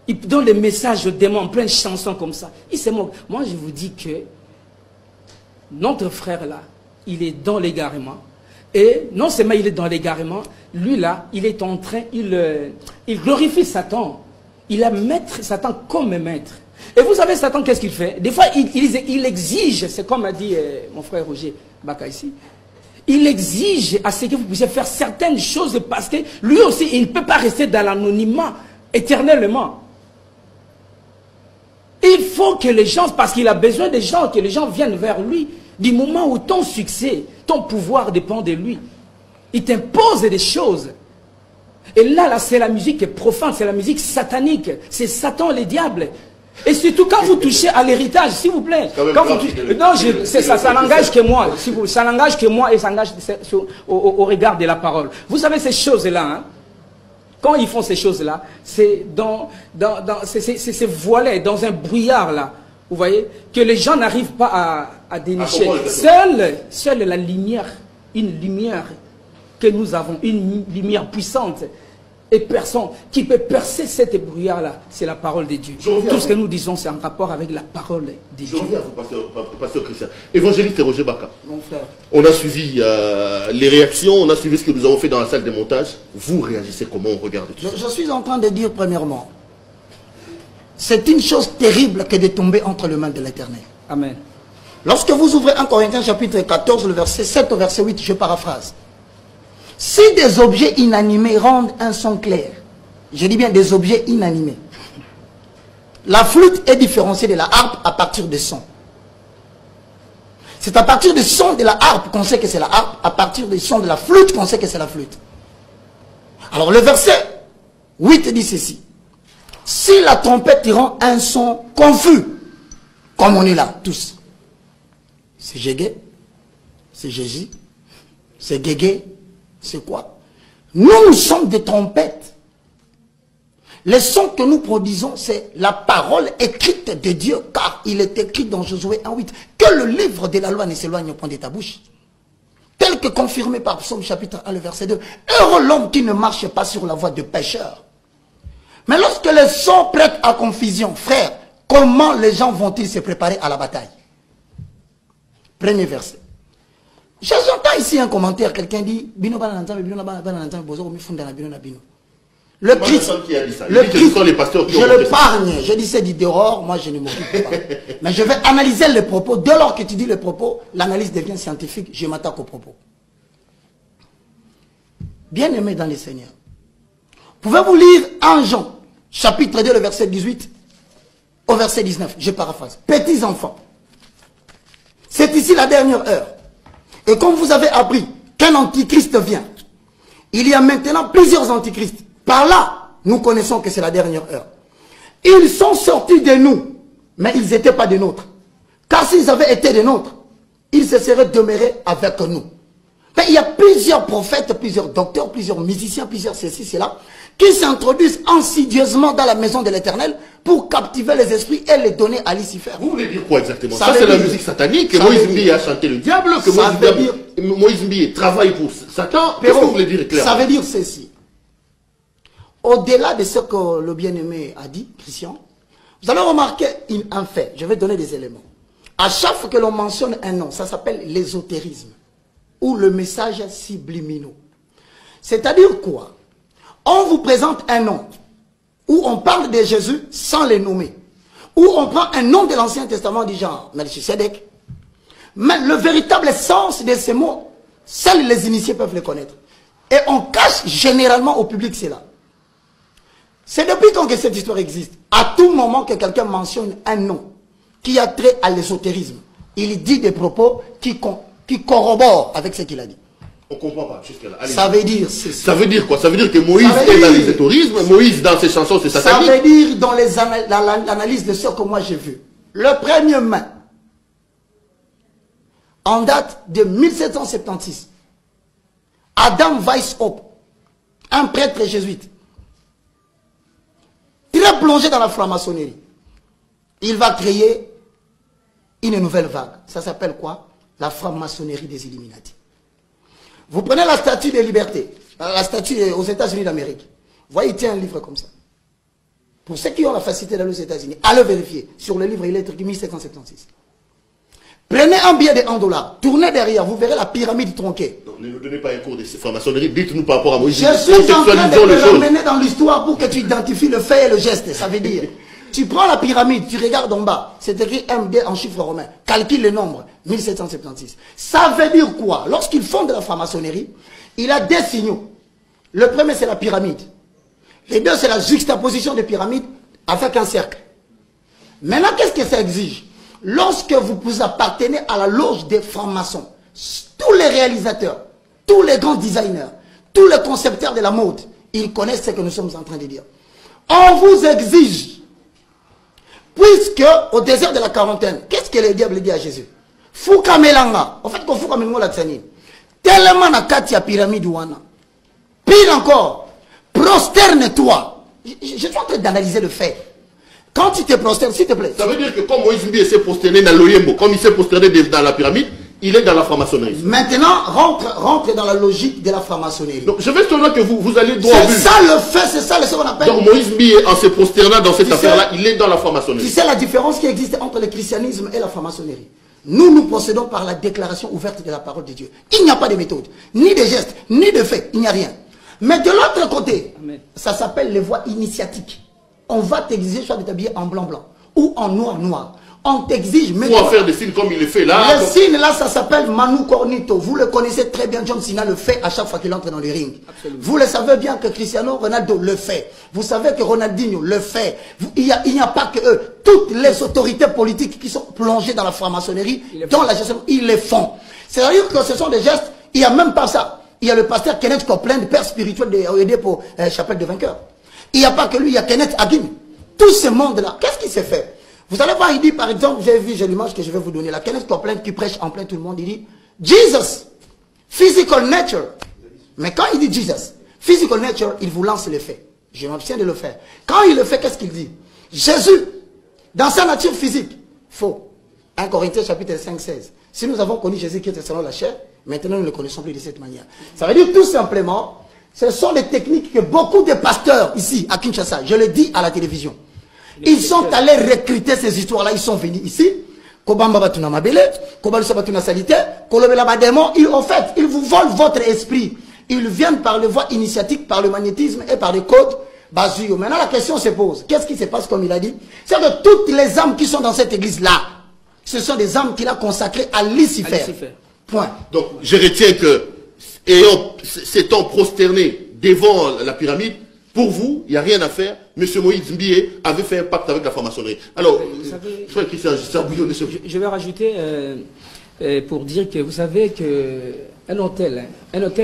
Il donne des messages aux démons en plein chansons comme ça. Il se moque. Moi, je vous dis que notre frère là, il est dans l'égarement. Et non seulement il est dans l'égarement, lui là, il est en train, il glorifie Satan. Il a maître Satan comme maître. Et vous savez, Satan, qu'est-ce qu'il fait? Des fois, il exige, c'est comme a dit mon frère Roger Baka ici, il exige à ce que vous puissiez faire certaines choses parce que lui aussi, il ne peut pas rester dans l'anonymat éternellement. Il faut que les gens, parce qu'il a besoin des gens, que les gens viennent vers lui. Du moment où ton succès, ton pouvoir dépend de lui, il t'impose des choses. Et là c'est la musique qui est profane, c'est la musique satanique. C'est Satan, les diables. Et surtout quand vous touchez à l'héritage, s'il vous plaît. Non, ça n'engage que moi. Ça n'engage que moi et ça engage au regard de la parole. Vous savez ces choses-là, hein? Quand ils font ces choses-là, c'est voilé dans un brouillard là, vous voyez, que les gens n'arrivent pas à dénicher. Seule la lumière, une lumière que nous avons, une lumière puissante, et personne qui peut percer cette brouillard-là, c'est la parole de Dieu. Tout ce que nous disons, c'est en rapport avec la parole de Dieu.
Je reviens à vous, pasteur Christian. Évangéliste Roger Baka.
Mon frère.
On a suivi les réactions, on a suivi ce que nous avons fait dans la salle de montage. Vous réagissez comment on regarde tout ça?
Je suis en train de dire premièrement, c'est une chose terrible que de tomber entre les mains de l'Éternel.
Amen.
Lorsque vous ouvrez 1 Corinthiens chapitre 14, le verset 7 au verset 8, je paraphrase. Si des objets inanimés rendent un son clair, je dis bien des objets inanimés, la flûte est différenciée de la harpe à partir des sons. C'est à partir des sons de la harpe qu'on sait que c'est la harpe, à partir des sons de la flûte qu'on sait que c'est la flûte. Alors le verset 8 dit ceci. Si la trompette rend un son confus, comme on est là, tous, c'est Gégé, c'est Jésus, c'est Guégué, c'est quoi? Nous sommes des trompettes. Les sons que nous produisons, c'est la parole écrite de Dieu, car il est écrit dans Josué 1:8 que le livre de la loi ne s'éloigne point de ta bouche. Tel que confirmé par Psaume chapitre 1, le verset 2. Heureux l'homme qui ne marche pas sur la voie de pécheur. Mais lorsque les sons prêtent à confusion, frère, comment les gens vont-ils se préparer à la bataille? Premier verset. J'entends ici un commentaire, quelqu'un dit le Christ, je le pargne, je dis c'est du dehors, moi je ne m'occupe pas. Mais je vais analyser les propos. Dès lors que tu dis les propos, l'analyse devient scientifique, je m'attaque aux propos. Bien-aimés dans les Seigneurs, pouvez-vous lire 1 Jean, chapitre 2, le verset 18 au verset 19, je paraphrase. Petits enfants, c'est ici la dernière heure. Et comme vous avez appris qu'un antichrist vient, il y a maintenant plusieurs antichrists. Par là, nous connaissons que c'est la dernière heure. Ils sont sortis de nous, mais ils n'étaient pas des nôtres. Car s'ils avaient été des nôtres, ils se seraient demeurés avec nous. Mais il y a plusieurs prophètes, plusieurs docteurs, plusieurs musiciens, plusieurs ceci, cela, qui s'introduisent insidieusement dans la maison de l'Éternel pour captiver les esprits et les donner à Lucifer.
Vous voulez dire quoi exactement? Ça c'est la musique satanique, que Moïse Mbié a chanté le diable, que Moïse Mbié travaille pour Satan. Qu'est-ce que vous voulez dire clairement?
Ça veut dire ceci. Au-delà de ce que le bien-aimé a dit, Christian, vous allez remarquer un fait. Je vais donner des éléments. À chaque fois que l'on mentionne un nom, ça s'appelle l'ésotérisme ou le message subliminaux. C'est-à-dire quoi? On vous présente un nom où on parle de Jésus sans les nommer. Où on prend un nom de l'Ancien Testament du genre Melchisedec. Mais le véritable sens de ces mots, seuls les initiés peuvent le connaître. Et on cache généralement au public cela. C'est depuis quand que cette histoire existe. À tout moment que quelqu'un mentionne un nom qui a trait à l'ésotérisme, il dit des propos qui corroborent avec ce qu'il a dit.
On ne comprend pas jusqu'à là.
Ça veut dire...
Ça veut dire quoi? Ça veut dire que Moïse est dans l'ésotérisme, Moïse dans ses chansons c'est satanique.
Ça veut dire dans l'analyse de ce que moi j'ai vu. Le premier main, en date de 1776, Adam Weishaupt, un prêtre jésuite, très plongé dans la franc-maçonnerie, il va créer une nouvelle vague. Ça s'appelle quoi? La franc-maçonnerie des Illuminati. Vous prenez la statue de liberté, la statue aux États-Unis d'Amérique. Vous voyez, il tient un livre comme ça. Pour ceux qui ont la facilité d'aller aux États-Unis, allez vérifier. Sur le livre, il est écrit 1776. Prenez un billet de $1, tournez derrière, vous verrez la pyramide tronquée.
Donc, ne nous donnez pas un cours de franc-maçonnerie, dites-nous par rapport à Moïse.
Je suis en train de te ramener dans l'histoire pour que tu identifies le fait et le geste. Ça veut dire, tu prends la pyramide, tu regardes en bas, c'est écrit MD en chiffres romains. Calcule le nombre, 1776. Ça veut dire quoi? Lorsqu'ils font de la franc-maçonnerie, il a des signaux. Le premier, c'est la pyramide. Les deux, c'est la juxtaposition des pyramides avec un cercle. Maintenant, qu'est-ce que ça exige? Lorsque vous appartenez à la loge des francs-maçons, tous les réalisateurs, tous les grands designers, tous les concepteurs de la mode, ils connaissent ce que nous sommes en train de dire. On vous exige, puisque au désert de la quarantaine, qu'est-ce que le diable dit à Jésus? Fouka melanga. En fait, qu'on fouka melanga la tsani. Tellement na kati ya pyramide wana. Pire encore, prosterne-toi. Je suis en train d'analyser le fait. Quand tu te prosternes, s'il te plaît.
Ça veut dire que comme Moïse Mbié s'est prosterné dans l'Oyembo, comme il s'est prosterné dans la pyramide, il est dans la franc-maçonnerie.
Maintenant, rentre dans la logique de la franc-maçonnerie.
Donc, je vais seulement que vous allez droit au but.
C'est ça le fait, c'est ça ce qu'on appelle.
Donc, Moïse Mbié, en se prosternant dans cette affaire-là, il est dans la franc-maçonnerie.
Tu sais la différence qui existe entre le christianisme et la franc-maçonnerie. Nous procédons par la déclaration ouverte de la parole de Dieu. Il n'y a pas de méthode, ni de gestes, ni de faits, il n'y a rien. Mais de l'autre côté, ça s'appelle les voies initiatiques. On va t'exiger soit de t'habiller en blanc-blanc ou en noir-noir. On t'exige
maintenant. Pour en faire des signes comme il le fait là.
Les signes là, ça s'appelle Manu Cornito. Vous le connaissez très bien, John Cena le fait à chaque fois qu'il entre dans le ring. Absolument. Vous le savez bien que Cristiano Ronaldo le fait. Vous savez que Ronaldinho le fait. Il n'y a pas que eux. Toutes les autorités politiques qui sont plongées dans la franc-maçonnerie, dans la gestion, ils les font. C'est-à-dire que ce sont des gestes, il n'y a même pas ça. Il y a le pasteur Kenneth Copeland, père spirituel de OED pour Chapelle de Vainqueurs. Il n'y a pas que lui, il y a Kenneth Hagin. Tout ce monde-là, qu'est-ce qui s'est fait? Vous allez voir, il dit par exemple, j'ai l'image que je vais vous donner, la Kenneth Copeland qui prêche en plein tout le monde, il dit Jesus, physical nature. Mais quand il dit Jesus, physical nature, il vous lance les faits. Je m'abstiens de le faire. Quand il le fait, qu'est-ce qu'il dit? Jésus, dans sa nature physique, faux. 1 Corinthiens chapitre 5, 16. Si nous avons connu Jésus qui était selon la chair, maintenant nous ne le connaissons plus de cette manière. Ça veut dire tout simplement, ce sont les techniques que beaucoup de pasteurs ici, à Kinshasa, je le dis à la télévision, ils sont allés recruter ces histoires-là, ils sont venus ici, Kobamba Batuna Mabele, Kobalusa Batuna Salite, Kolobela Bademo, en fait, ils vous volent votre esprit. Ils viennent par les voies initiatiques, par le magnétisme et par les codes Bazuyo. Maintenant, la question se pose, qu'est-ce qui se passe comme il a dit? C'est que toutes les âmes qui sont dans cette église-là, ce sont des âmes qu'il a consacrées à Lucifer. Point.
Donc, je retiens que, s'étant prosterné devant la pyramide, pour vous, il n'y a rien à faire. Monsieur Moïse Mbié avait fait un pacte avec la franc-maçonnerie. Alors,
je vais rajouter pour dire que vous savez qu'un hôtel,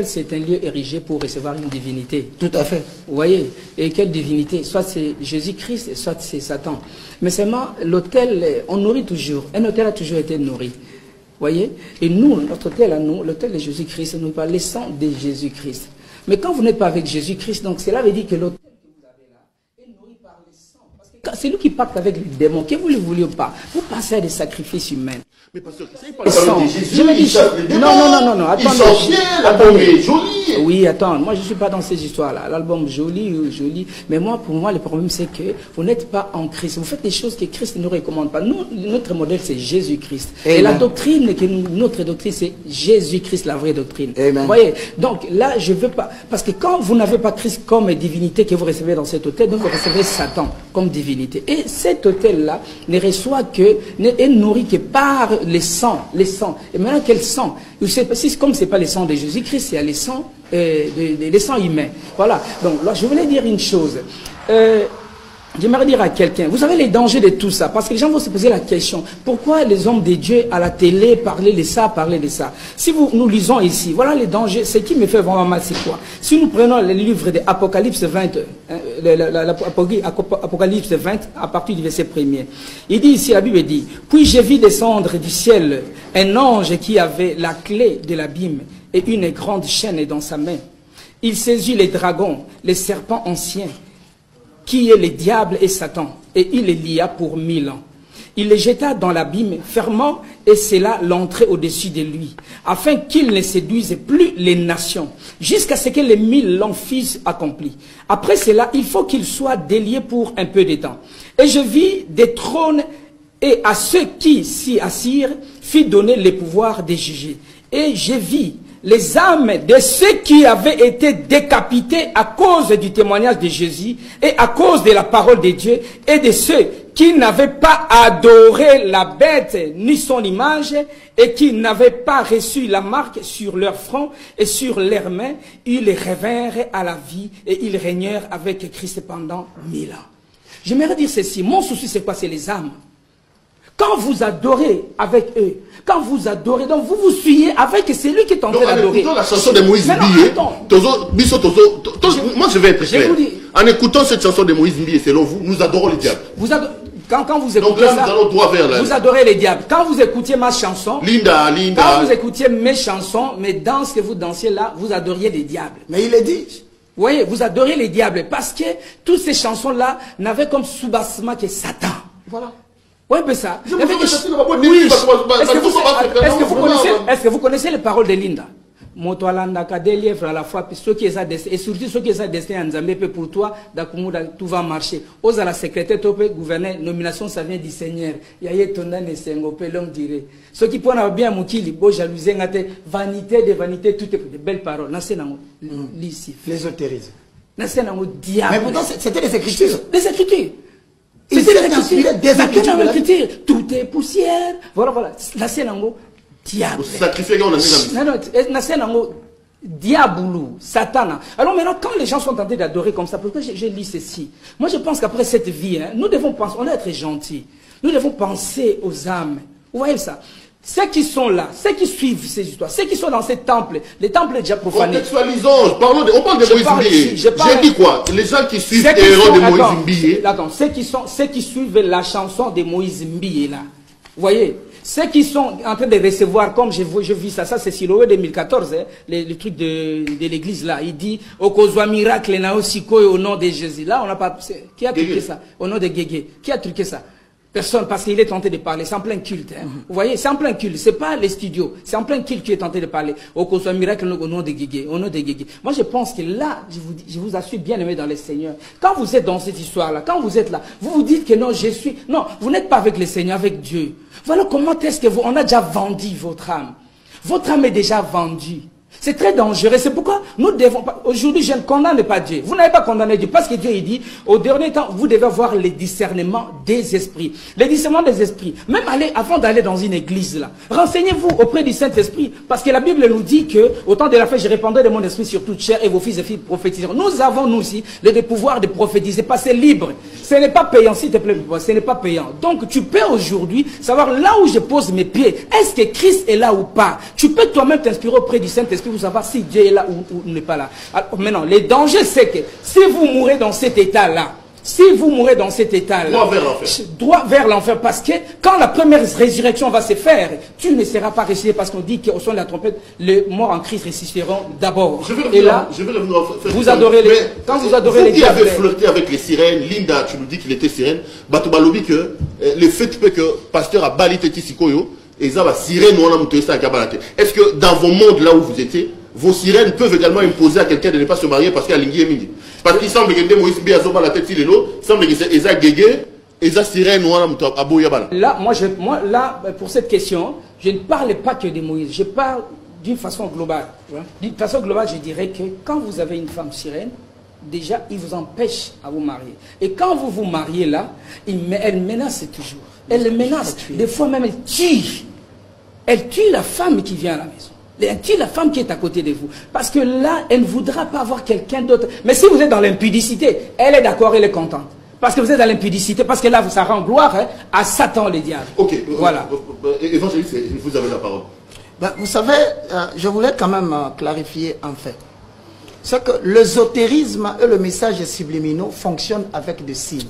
c'est un lieu érigé pour recevoir une divinité.
Tout à fait.
Vous voyez? Et quelle divinité? Soit c'est Jésus-Christ, soit c'est Satan. Mais seulement, l'hôtel, on nourrit toujours. Un hôtel a toujours été nourri. Vous voyez? Et nous, notre hôtel à nous, l'hôtel de Jésus-Christ, nous parle le sang de Jésus-Christ. Mais quand vous n'êtes pas avec Jésus-Christ, donc cela veut dire que l'hôtel que vous avez là est nourri par le sang. Parce que c'est lui qui pacte avec les démons, que vous le vouliez ou pas. Vous passez à des sacrifices humains.
Mais parce que ça, il parle de Jésus,
je me dis, non, attendez.
Ils sont bien, l'album est joli.
Oui, attends, moi je ne suis pas dans ces histoires-là. L'album joli. Mais moi, pour moi, le problème c'est que vous n'êtes pas en Christ. Vous faites des choses que Christ ne nous recommande pas. Nous, notre modèle c'est Jésus-Christ. Et la doctrine, notre doctrine c'est Jésus-Christ, la vraie doctrine.
Amen.
Vous voyez? Donc là, je ne veux pas. Parce que quand vous n'avez pas Christ comme divinité que vous recevez dans cet hôtel, donc vous recevez Satan comme divinité. Et cet hôtel-là ne reçoit que, est nourri que par les sangs. Et maintenant, quel sang? Comme ce n'est pas le sang de Jésus-Christ, c'est les sangs humains. Voilà. Donc là, je voulais dire une chose. J'aimerais dire à quelqu'un, vous savez les dangers de tout ça, parce que les gens vont se poser la question, pourquoi les hommes de Dieu à la télé parlaient de ça? Si nous lisons ici, voilà les dangers, ce qui me fait vraiment mal, c'est quoi? Si nous prenons le livre d'Apocalypse 20, Apocalypse 20, à partir du verset 1er, il dit ici, la Bible dit, puis j'ai vu descendre du ciel un ange qui avait la clé de l'abîme et une grande chaîne dans sa main. Il saisit les dragons, les serpents anciens, qui est le diable et Satan, et il les lia pour 1000 ans. Il les jeta dans l'abîme, fermant, et c'est là l'entrée au-dessus de lui, afin qu'il ne séduise plus les nations, jusqu'à ce que les 1000 ans fussent accomplis. Après cela, il faut qu'il soit délié pour un peu de temps. Et je vis des trônes, et à ceux qui s'y assirent, fit donner le pouvoir de juger. Et je vis les âmes de ceux qui avaient été décapités à cause du témoignage de Jésus et à cause de la parole de Dieu, et de ceux qui n'avaient pas adoré la bête ni son image et qui n'avaient pas reçu la marque sur leur front et sur leurs mains. Ils revinrent à la vie et ils régnèrent avec Christ pendant 1000 ans. J'aimerais dire ceci, mon souci c'est quoi? C'est les âmes. Quand vous adorez avec eux, quand vous adorez, donc vous vous suivez avec celui qui est en train d'adorer.
En écoutant la chanson de Moïse Mbié, moi je vais être clair. En écoutant cette chanson de Moïse Mbié, selon vous, nous adorons les diables.
Quand vous écoutez ça, vous adorez les diables. Quand vous écoutiez ma chanson, quand vous écoutiez mes chansons, mes danses que vous dansiez là, vous adoriez les diables.
Mais il est dit.
Vous voyez, vous adorez les diables parce que toutes ces chansons-là n'avaient comme soubassement que Satan.
Voilà.
Oui, mais ça.
Oui,
est-ce que vous connaissez les paroles de Linda? Motoalanda des lièvres à la fois, ceux qui ont destin, et surtout ceux qui ont destin en Zambie, pour toi, tout va marcher. Aux à la secrétaire, tu peux gouverner, nomination, ça vient du Seigneur. Il y a ton âne et Sengo, l'homme dirait. Ceux qui prennent bien Moukili, beau jalousie, vanité de vanité, toutes de belles paroles.
L'ésotérisme.
Diable.
Mais pourtant, c'était des écritures.
Des écritures.
C'était des écritures.
Tout est poussière. Voilà. Là, c'est l'ango. Diable. Diaboulou, Satan. Alors maintenant, quand les gens sont tentés d'adorer comme ça, pourquoi j'ai lu ceci? Moi, je pense qu'après cette vie, nous devons penser, on doit être gentils. Nous devons penser aux âmes. Vous voyez ça? Ceux qui sont là, ceux qui suivent ces histoires, ceux qui sont dans ces temples, les temples déjà profanés.
Contextualisons, on parle de Moïse Mbié. J'ai dit quoi? Les gens qui suivent les héros de Moïse Mbié.
Attends, ceux qui suivent la chanson de Moïse Mbié là. Vous voyez? Ceux qui sont en train de recevoir, comme je vis ça c'est Siloé 2014, le truc de l'église là, il dit, Okozwa miracle na osiko au nom de Jésus. Là, on n'a pas, qui a truqué ça? Au nom de Guégué. Qui a truqué ça? Personne, parce qu'il est tenté de parler. C'est en plein culte. Vous voyez, c'est en plein culte. C'est pas les studios. C'est en plein culte qui est tenté de parler. Okozwa miracle au nom de Guégué. Au nom de Guégué. Moi, je pense que là, je vous assure bien aimé dans le Seigneur. Quand vous êtes dans cette histoire-là, quand vous êtes là, vous vous dites que non, non, vous n'êtes pas avec le Seigneur, avec Dieu. Voilà comment est-ce que on a déjà vendu votre âme. Votre âme est déjà vendue. C'est très dangereux. C'est pourquoi nous devons pas... Aujourd'hui, je ne condamne pas Dieu. Vous n'avez pas condamné Dieu. Parce que Dieu, il dit, au dernier temps, vous devez avoir le discernement des esprits. Le discernement des esprits. Même avant d'aller dans une église, là, renseignez-vous auprès du Saint-Esprit. Parce que la Bible nous dit que, au temps de la fête, je répandrai de mon esprit sur toute chair et vos fils et filles prophétiseront. Nous avons, nous aussi, le pouvoir de prophétiser. Parce que c'est libre. Ce n'est pas payant, s'il te plaît. Ce n'est pas payant. Donc, tu peux aujourd'hui savoir là où je pose mes pieds. Est-ce que Christ est là ou pas? Tu peux toi-même t'inspirer auprès du Saint-Esprit pour savoir si Dieu est là ou n'est pas là. Alors, maintenant, le danger, c'est que si vous mourrez dans cet état-là, droit vers l'enfer, parce que quand la première résurrection va se faire, tu ne seras pas ressuscité, parce qu'on dit qu'au son de la trompette, les morts en Christ ressusciteront d'abord.
Et là,
vous adorez les... Quand vous adorez les diables...
Vous qui avez flirté avec les sirènes, Linda, tu nous dis qu'il était sirène, Batubalobi que le fait que pasteur a balité Tisikoyo, et ça va sirène ou on a monté ça à Kabalate. Est-ce que dans vos mondes là où vous étiez, vos sirènes peuvent également imposer à quelqu'un de ne pas se marier parce qu'il y a l'ingé midi? Parce qu'il semble que Moïse Biazoba la tête il semble que c'est Eza Guégué, Eza sirène ou on a monté à Boyabala.
Là, là, pour cette question, je ne parle pas que de Moïse, je parle d'une façon globale. D'une façon globale, je dirais que quand vous avez une femme sirène, déjà, il vous empêche à vous marier. Et quand vous vous mariez là, elle menace toujours. Elle menace. Des fois même, elle tue. Elle tue la femme qui vient à la maison. Elle tue la femme qui est à côté de vous. Parce que là, elle ne voudra pas avoir quelqu'un d'autre. Mais si vous êtes dans l'impudicité, elle est d'accord, elle est contente. Parce que vous êtes dans l'impudicité, parce que là, ça rend gloire à Satan, le diable.
Ok.
Voilà.
Évangéliste, vous avez la parole.
Vous savez, je voulais quand même clarifier un fait. C'est que l'ésotérisme et le message subliminaux fonctionnent avec des signes.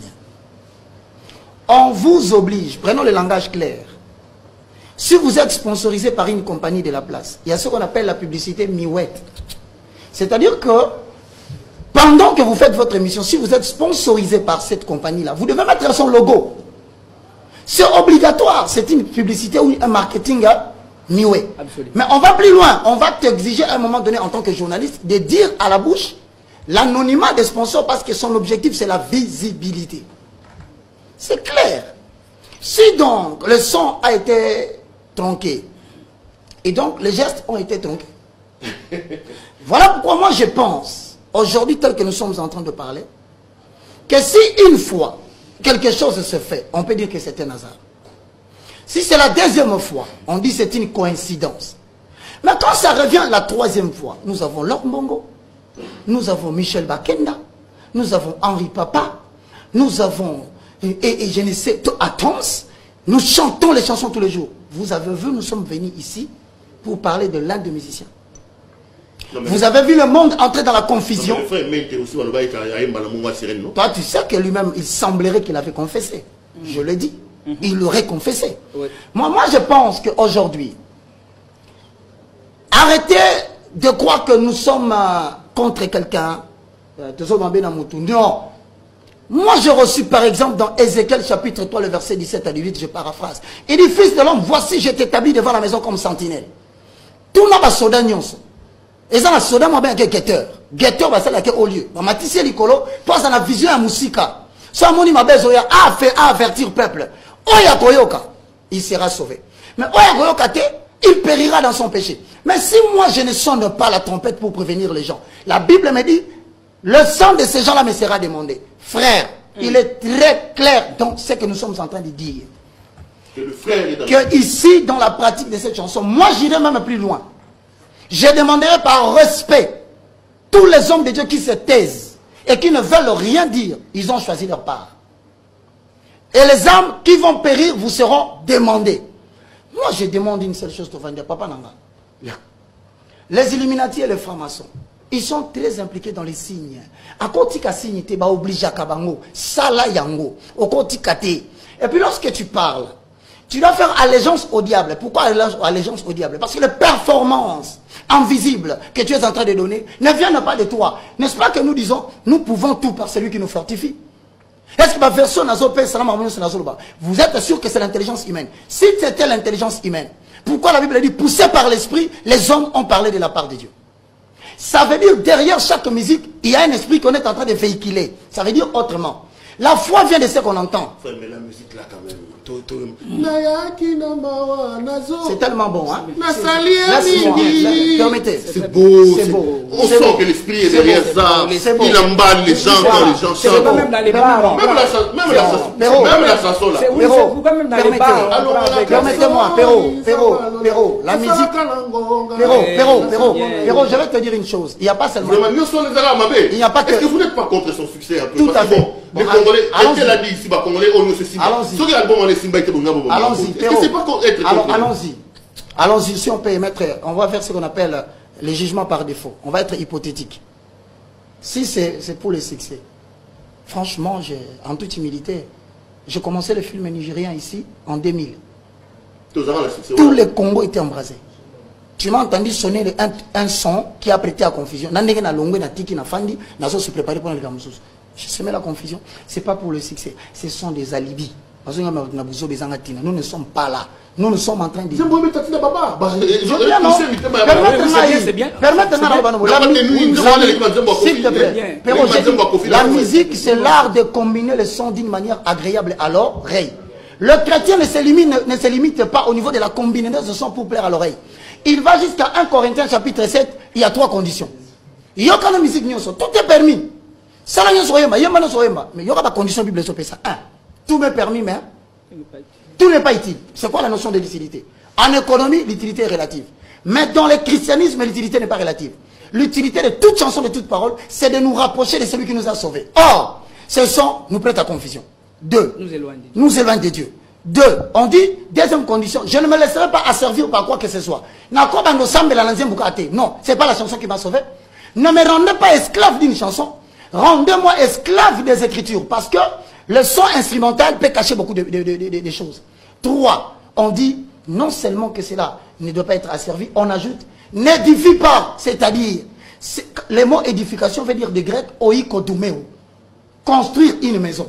On vous oblige, prenons le langage clair. Si vous êtes sponsorisé par une compagnie de la place, il y a ce qu'on appelle la publicité miouette. C'est-à-dire que pendant que vous faites votre émission, si vous êtes sponsorisé par cette compagnie-là, vous devez mettre son logo. C'est obligatoire, c'est une publicité ou un marketing miouet. Mais on va plus loin, on va t'exiger à un moment donné en tant que journaliste de dire à la bouche l'anonymat des sponsors parce que son objectif c'est la visibilité. C'est clair. Si donc le son a été tronqué et donc les gestes ont été tronqués, voilà pourquoi moi je pense, aujourd'hui tel que nous sommes en train de parler, que si une fois quelque chose se fait, on peut dire que c'est un hasard. Si c'est la deuxième fois, on dit c'est une coïncidence. Mais quand ça revient la troisième fois, nous avons Laure Mbongo, nous avons Michel Bakenda, nous avons Henri Papa, nous avons... Et je ne sais, Attends, nous chantons les chansons tous les jours. Vous avez vu, nous sommes venus ici pour parler de l'un des musiciens. Vous avez vu le monde entrer dans la confusion. Toi, tu sais que lui-même, il semblerait qu'il avait confessé. Je le dis. Il l'aurait confessé. Moi, je pense qu'aujourd'hui, arrêtez de croire que nous sommes contre quelqu'un. Non. Moi, j'ai reçu, par exemple, dans Ézéchiel chapitre 3, le verset 17 à 18, je paraphrase. Il dit, fils de l'homme, voici, je t'établis devant la maison comme sentinelle. Tout n'a pas soda nyonso. Et ça, la soda m'a bien guetteur. Guetteur, bah, c'est là au lieu. Bah, Matisse Licolo, passe dans la vision à Moussika. Ça, mon ima besoya, à avertir peuple. Oya Koyoka, il sera sauvé. Mais Oya Koyoka, il périra dans son péché. Mais si moi, je ne sonne pas la trompette pour prévenir les gens, la Bible me dit, le sang de ces gens-là me sera demandé. Frère, il est très clair dans ce que nous sommes en train de dire. Que ici, dans la pratique de cette chanson, moi j'irai même plus loin. Je demanderai par respect tous les hommes de Dieu qui se taisent et qui ne veulent rien dire. Ils ont choisi leur part. Et les âmes qui vont périr vous seront demandées. Moi je demande une seule chose, Papa Nanga. Les Illuminati et les francs-maçons, ils sont très impliqués dans les signes. À kotika signe te ba oblige à kabango, sala yango, au kotika te. Et puis lorsque tu parles, tu dois faire allégeance au diable. Pourquoi allégeance au diable? Parce que les performances invisibles que tu es en train de donner ne viennent pas de toi. N'est-ce pas que nous disons, nous pouvons tout par celui qui nous fortifie? Est-ce que ma version vous êtes sûr que c'est l'intelligence humaine? Si c'était l'intelligence humaine, pourquoi la Bible dit, poussé par l'esprit, les hommes ont parlé de la part de Dieu? Ça veut dire, derrière chaque musique, il y a un esprit qu'on est en train de véhiculer. Ça veut dire autrement. La foi vient de ce qu'on entend.
Mais la musique là, quand même.
C'est tellement bon, hein? Permettez.
C'est beau. On sent que l'esprit est derrière ça. Il emballe les gens quand les gens chantent.
Même dans les bars.
Même la chanson là.
Même dans les bars.
Permettez-moi, Perrault, la musique. Perrault, je vais te dire une chose. Il n'y a pas seulement.
Il n'y a pas que. Est-ce que vous n'êtes pas contre son succès un peu?
Tout à fait.
Les Congolais, elle a dit ici, Congolais, on ne se Simba. Allons-y,
allons-y, si on peut émettre, on va faire ce qu'on appelle les jugements par défaut. On va être hypothétique. Si c'est pour le succès, franchement, en toute humilité, j'ai commencé le film nigérien ici en 2000. Tous les Congos étaient embrasés. Tu m'as entendu sonner un son qui a prêté à confusion. Je semais la confusion. Ce n'est pas pour le succès. Ce sont des alibis. Nous ne sommes pas là. Nous nous sommes en train de... La musique, c'est l'art de combiner les sons d'une manière agréable à l'oreille. Le chrétien ne se limite pas au niveau de la combinaison de sons pour plaire à l'oreille. Il va jusqu'à 1 Corinthiens chapitre 7. Il y a 3 conditions. Il y a quand musique, tout est permis. Mais il y aura des conditions bibliques sur ça. 1. Tout m'est permis, mais tout n'est pas utile. C'est quoi la notion de l'utilité? En économie, l'utilité est relative. Mais dans le christianisme, l'utilité n'est pas relative. L'utilité de toute chanson, de toute parole, c'est de nous rapprocher de celui qui nous a sauvés. Or, ce son nous prête à confusion. 2. Nous éloigne de Dieu. 2. On dit, deuxième condition, je ne me laisserai pas asservir par quoi que ce soit. Non, c'est pas la chanson qui m'a sauvé. Ne me rendez pas esclave d'une chanson. Rendez-moi esclave des Écritures. Parce que le son instrumental peut cacher beaucoup de choses. 3. On dit, non seulement que cela ne doit pas être asservi, on ajoute, n'édifie pas. C'est-à-dire, le mot édification veut dire de grec, oikodoumeo. Construire une maison.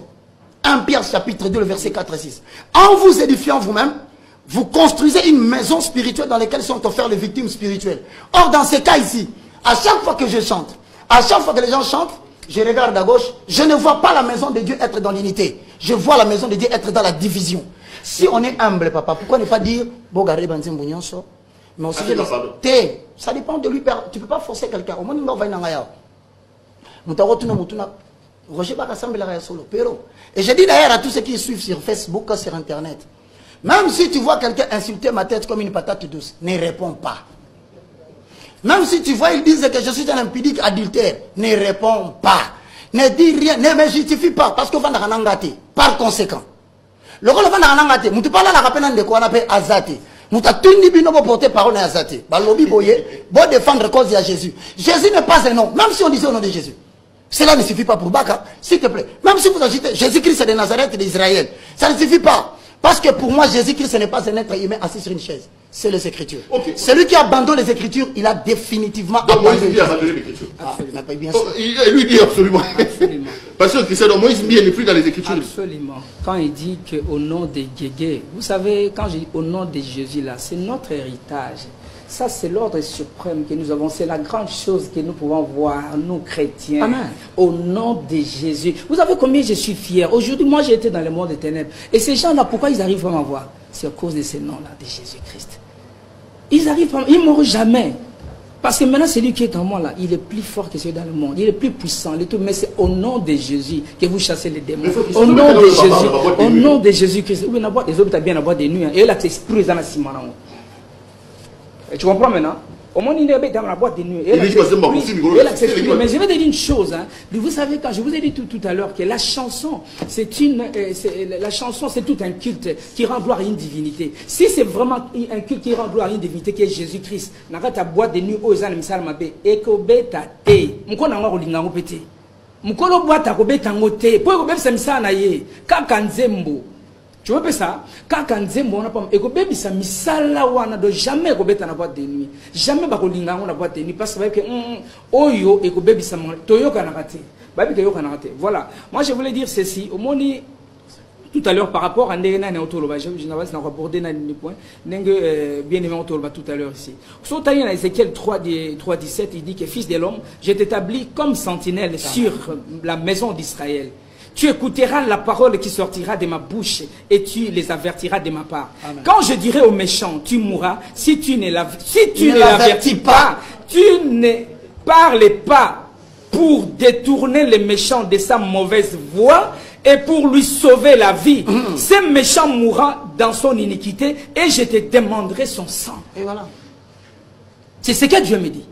1 Pierre chapitre 2, le verset 4 et 6. En vous édifiant vous-même, vous construisez une maison spirituelle dans laquelle sont offertes les victimes spirituelles. Or, dans ce cas ici, à chaque fois que je chante, à chaque fois que les gens chantent, je regarde à gauche, je ne vois pas la maison de Dieu être dans l'unité. Je vois la maison de Dieu être dans la division. Si on est humble, papa, pourquoi ne pas dire, mais aussi, ça dépend de lui. Tu ne peux pas forcer quelqu'un. Au moins, il va et je dis d'ailleurs à tous ceux qui suivent sur Facebook, sur Internet, même si tu vois quelqu'un insulter ma tête comme une patate douce, ne réponds pas. Même si tu vois, ils disent que je suis un impudique adultère, ne réponds pas. Ne dis rien, ne me justifie pas, parce que par conséquent. Le rôle de tu parles à la rapine de quoi on appelle Azate. Nous t'attendons bino pour porter parole à Azate. Balobi boye, pour défendre cause à Jésus. Jésus n'est pas un nom, même si on disait au nom de Jésus. Cela ne suffit pas pour Baka, s'il te plaît. Même si vous agitez Jésus-Christ de Nazareth d'Israël, ça ne suffit pas. Parce que pour moi, Jésus-Christ, ce n'est pas un être humain assis sur une chaise. C'est les Écritures.
Okay.
Celui qui abandonne les Écritures, il a définitivement
abandonné les Écritures.
Absolument. Bien
sûr. Lui dit absolument.
Absolument.
Parce que Christian Moïse n'est plus dans les Écritures.
Absolument. Quand il dit qu'au nom des Guégués, vous savez, quand je dis au nom de Jésus, là, c'est notre héritage. Ça, c'est l'ordre suprême que nous avons. C'est la grande chose que nous pouvons voir, nous chrétiens.
Amen.
Au nom de Jésus. Vous savez combien je suis fier. Aujourd'hui, moi, j'ai été dans le monde des ténèbres. Et ces gens-là, pourquoi ils arrivent à m'avoir? C'est à cause de ces noms-là de Jésus-Christ. Ils arrivent à... Ils ne mourront jamais. Parce que maintenant, celui qui est en moi, là, il est plus fort que celui dans le monde. Il est plus puissant. Mais c'est au nom de Jésus que vous chassez les démons. Au nom de Jésus. Au nom de Jésus-Christ. Oui, les autres, bien avoir des nuits. Et là, c'est esprit dans la ciment. Tu comprends maintenant? Au moins, il est dans la boîte de nuit. Mais je vais te dire une chose. Hein. Vous savez, quand je vous ai dit tout à l'heure que la chanson, c'est tout un culte qui rend gloire à une divinité. Si c'est vraiment un culte qui rend gloire à une divinité qui est Jésus-Christ, dans ta boîte de nuit, aux ânes, Misalmabé, Ekobeta, Mukona Rolinga Pété. Mukolo boîte à Kobeta Moté, pour que même ça naïe, Kakanzembo. Tu vois ça? Quand on a pas écouté ça misala wana do jamais écouter na boîte de nuit. Jamais ba kolinga na boîte de nuit parce que oyo écouter ça toyo kana raté. Ba bi toyo kana raté. Voilà. Moi je voulais dire ceci au moni tout à l'heure par rapport à Ndena na Otoloba, je n'avais pas abordé na ni point. Nenge bien aimé Otoloba tout à l'heure ici. Sur Taïna Ézéchiel 3:17, il dit que fils de l'homme, je t'établis comme sentinelle sur la maison d'Israël. Tu écouteras la parole qui sortira de ma bouche et tu les avertiras de ma part. Amen. Quand je dirai aux méchants, tu mourras, si tu ne l'avertis pas, tu ne parles pas pour détourner les méchants de sa mauvaise voie et pour lui sauver la vie. Ce méchant mourra dans son iniquité et je te demanderai son sang.
Et voilà.
C'est ce que Dieu me dit.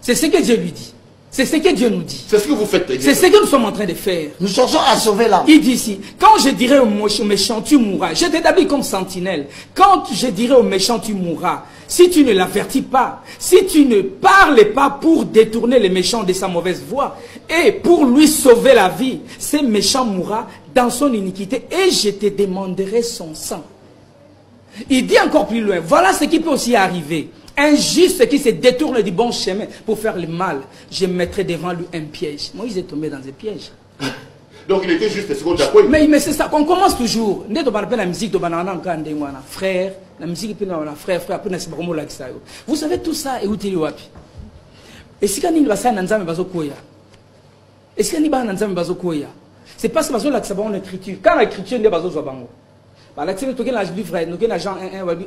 C'est ce que Dieu lui dit. C'est ce que Dieu nous dit.
C'est ce que vous faites.
C'est ce que nous sommes en train de faire.
Nous cherchons à sauver l'âme.
Il dit ici, quand je dirai aux méchants, tu mourras. Je t'établis comme sentinelle. Quand je dirai aux méchants, tu mourras. Si tu ne l'avertis pas, si tu ne parles pas pour détourner les méchants de sa mauvaise voie et pour lui sauver la vie, ce méchant mourra dans son iniquité et je te demanderai son sang. Il dit encore plus loin, voilà ce qui peut aussi arriver. Un juste qui se détourne du bon chemin pour faire le mal, je mettrai devant lui un piège. Moïse est tombé dans un piège.
Donc il était juste ce qu'on a
mais c'est ça, qu'on commence toujours. La musique de frère, la musique de frère, vous savez tout ça, et où tu wapi? Et si quand il va s'en ensemble, est-ce qu'il y a un ensemble? C'est parce que l'écriture. Quand l'écriture n'est pas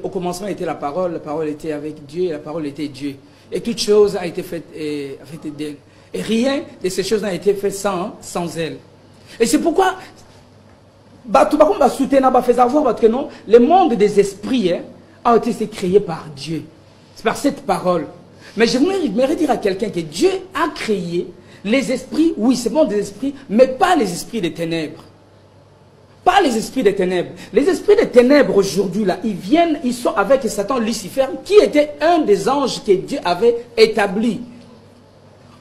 au commencement était la parole était avec Dieu, et la parole était Dieu. Et toute chose a été faite d'elle. Et rien de ces choses n'a été fait sans elle. Et c'est pourquoi le monde des esprits a été créé par Dieu. C'est par cette parole. Mais je voudrais dire à quelqu'un que Dieu a créé les esprits, oui c'est bon des esprits, mais pas les esprits des ténèbres. Pas les esprits des ténèbres. Les esprits des ténèbres aujourd'hui, là, ils sont avec Satan, Lucifer, qui était un des anges que Dieu avait établi.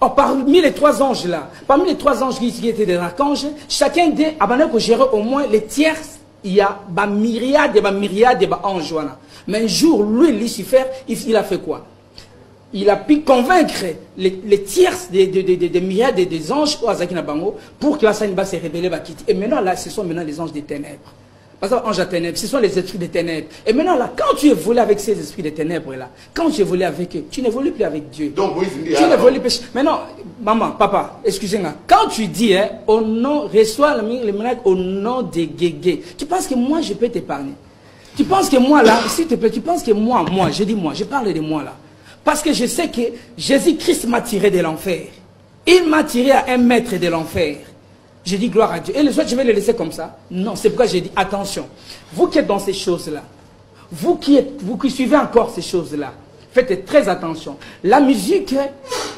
Or, parmi les trois anges là, parmi les trois anges qui étaient des archanges, chacun d'eux a géré au moins les tiers. Il y a des myriades d'anges. Mais un jour, lui, Lucifer, il a fait quoi? Il a pu convaincre les tiers des myriades des anges pour que Hassan se révèle. Et maintenant, là, ce sont maintenant les anges des ténèbres. Parce que anges des ténèbres, ce sont les esprits des ténèbres. Et maintenant, là, quand tu évolues avec ces esprits des ténèbres, là, quand tu évolues avec eux, tu n'évolues plus avec Dieu.
Donc, oui,
tu n'évolues plus. Maintenant, maman, papa, excusez-moi, quand tu dis, au nom, reçois le miracle au nom des guégués, tu penses que moi, je peux t'épargner? Tu penses que moi, là, s'il te plaît, tu penses que moi, je dis moi, je parle de moi, là. Parce que je sais que Jésus-Christ m'a tiré de l'enfer. Il m'a tiré à 1 mètre de l'enfer. Je dis gloire à Dieu. Et les autres, je vais les laisser comme ça? Non, c'est pourquoi j'ai dit attention. Vous qui êtes dans ces choses-là, vous qui suivez encore ces choses-là, faites très attention. La musique,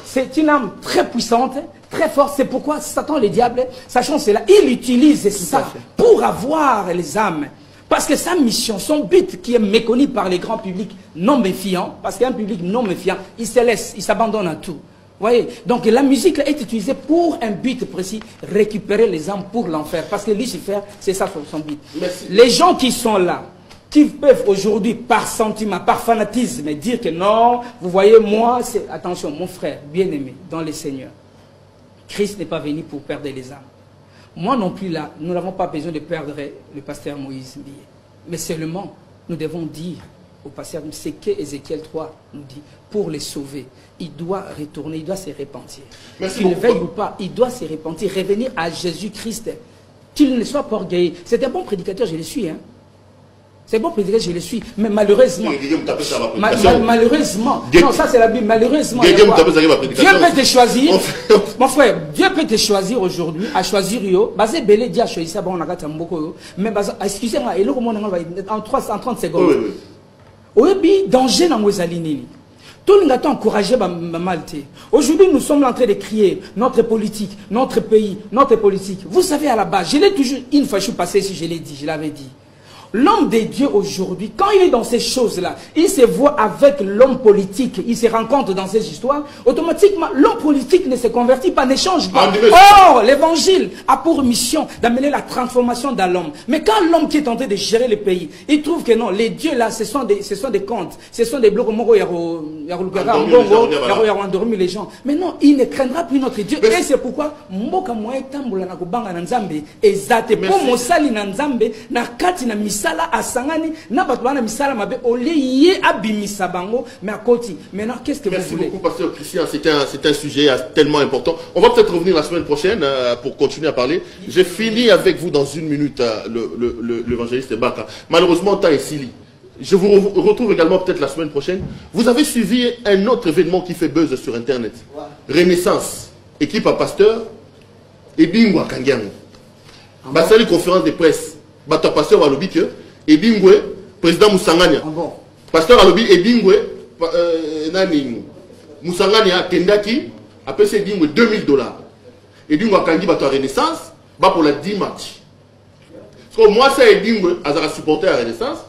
c'est une âme très puissante, très forte. C'est pourquoi Satan, le diable, sachant cela, il utilise ça pour avoir les âmes. Parce que sa mission, son but qui est méconnu par les grands publics non méfiants, parce qu'un public non méfiant, il se laisse, il s'abandonne à tout. Voyez, donc la musique est utilisée pour un but précis, récupérer les âmes pour l'enfer. Parce que Lucifer, c'est ça son but. Merci. Les gens qui sont là, qui peuvent aujourd'hui, par sentiment, par fanatisme, dire que non, vous voyez, moi, c'est... Attention, mon frère, bien-aimé, dans le Seigneur, Christ n'est pas venu pour perdre les âmes. Moi non plus là, nous n'avons pas besoin de perdre le pasteur Moïse Mbiye. Mais seulement, nous devons dire au pasteur, c'est que Ézéchiel 3 nous dit, pour les sauver, il doit retourner, il doit se repentir. Qu'il veuille ou pas, il doit se repentir, revenir à Jésus-Christ. Qu'il ne soit pas orgueilleux. C'est un bon prédicateur, je le suis. Hein. C'est bon prédicateur, je le suis. Mais malheureusement, malheureusement, non, ça c'est la Bible, malheureusement, Dieu peut te choisir, mon frère, Dieu peut te choisir aujourd'hui, à choisir yo, basé belé dit à choisir ça, bon, on a gâté un beaucoup, mais excusez-moi, en 30 secondes. Oui, danger dans vos alignés. Tout le monde a encouragé Malte. Aujourd'hui, nous sommes en train de crier notre politique, notre pays, notre politique. Vous savez, à la base, je l'ai toujours, une fois je suis passé ici, je l'ai dit, je l'avais dit. L'homme de Dieu aujourd'hui, quand il est dans ces choses-là, il se voit avec l'homme politique, il se rencontre dans ces histoires, automatiquement, l'homme politique ne se convertit pas, ne change pas. Or, l'évangile a pour mission d'amener la transformation dans l'homme. Mais quand l'homme qui est en train de gérer le pays, il trouve que non, les dieux là, ce sont des contes, ce sont des blocs, endormi les gens. Mais non, il ne craindra plus notre Dieu. Et c'est pourquoi, mboka moye tambula na kubanga na nzambe, ezate po mosali na nzambe, na kati na misala asangani na batwana misala mabe oliye abimisa bango mais à côté. Maintenant, qu'est-ce que vous voulez? Merci beaucoup, pasteur Christian. C'est un sujet tellement important. On va peut-être revenir la semaine prochaine pour continuer à parler. J'ai fini avec vous dans une minute, l'évangéliste Baka. Malheureusement, temps est Sili. Je vous retrouve également peut-être la semaine prochaine. Vous avez suivi un autre événement qui fait buzz sur Internet. Renaissance, équipe à pasteur et Bingwa Kangiango. Basali conférence de presse. Bato pasteur Alobi que Ebingwe président Musangania. Pasteur Alobi Ebingwe nani Musangania Kendaki a payé Ebingwe $2000. Ebingwe Kangi bato Renaissance ba pour la 10 matchs. Parce que moi c'est Ebingwe azara supporter à Renaissance.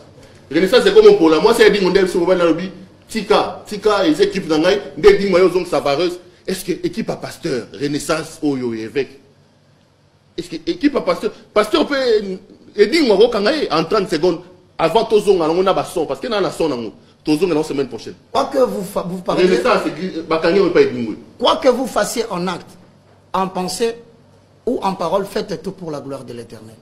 Renaissance c'est comme pour la moi c'est Ebingwe ndel sur Alobi Tika les équipes d'angai ndebingwe yo zong savareuse. Est-ce que équipe à pasteur Renaissance Oyo évêque? Est-ce que équipe à pasteur peut et dis-moi, en 30 secondes, avant Tozong, on a son, parce qu'il y a un son, Tozong la semaine prochaine. Quoi que vous parliez, quoi que vous fassiez en acte, en pensée ou en parole, faites tout pour la gloire de l'Éternel.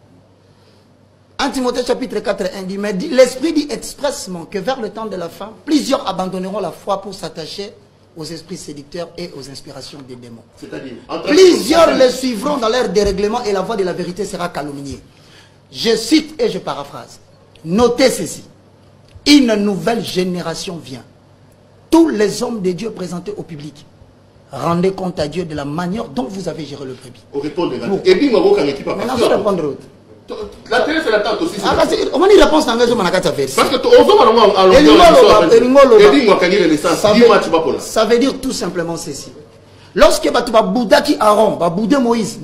1 Timothée chapitre 4, 1 dit, mais l'Esprit dit expressement que vers le temps de la fin, plusieurs abandonneront la foi pour s'attacher aux esprits séducteurs et aux inspirations des démons. Plusieurs les suivront dans leur dérèglement et la voix de la vérité sera calomniée. Je cite et je paraphrase. Notez ceci. Une nouvelle génération vient. Tous les hommes de Dieu présentés au public. Rendez compte à Dieu de la manière dont vous avez géré le brebis. Et puis, maintenant, je vais répondre. La télé, c'est la tente aussi. On va dire réponse dans le parce que ça veut dire tout simplement ceci. Lorsque Bouddha qui Aaron, Bouddha Moïse,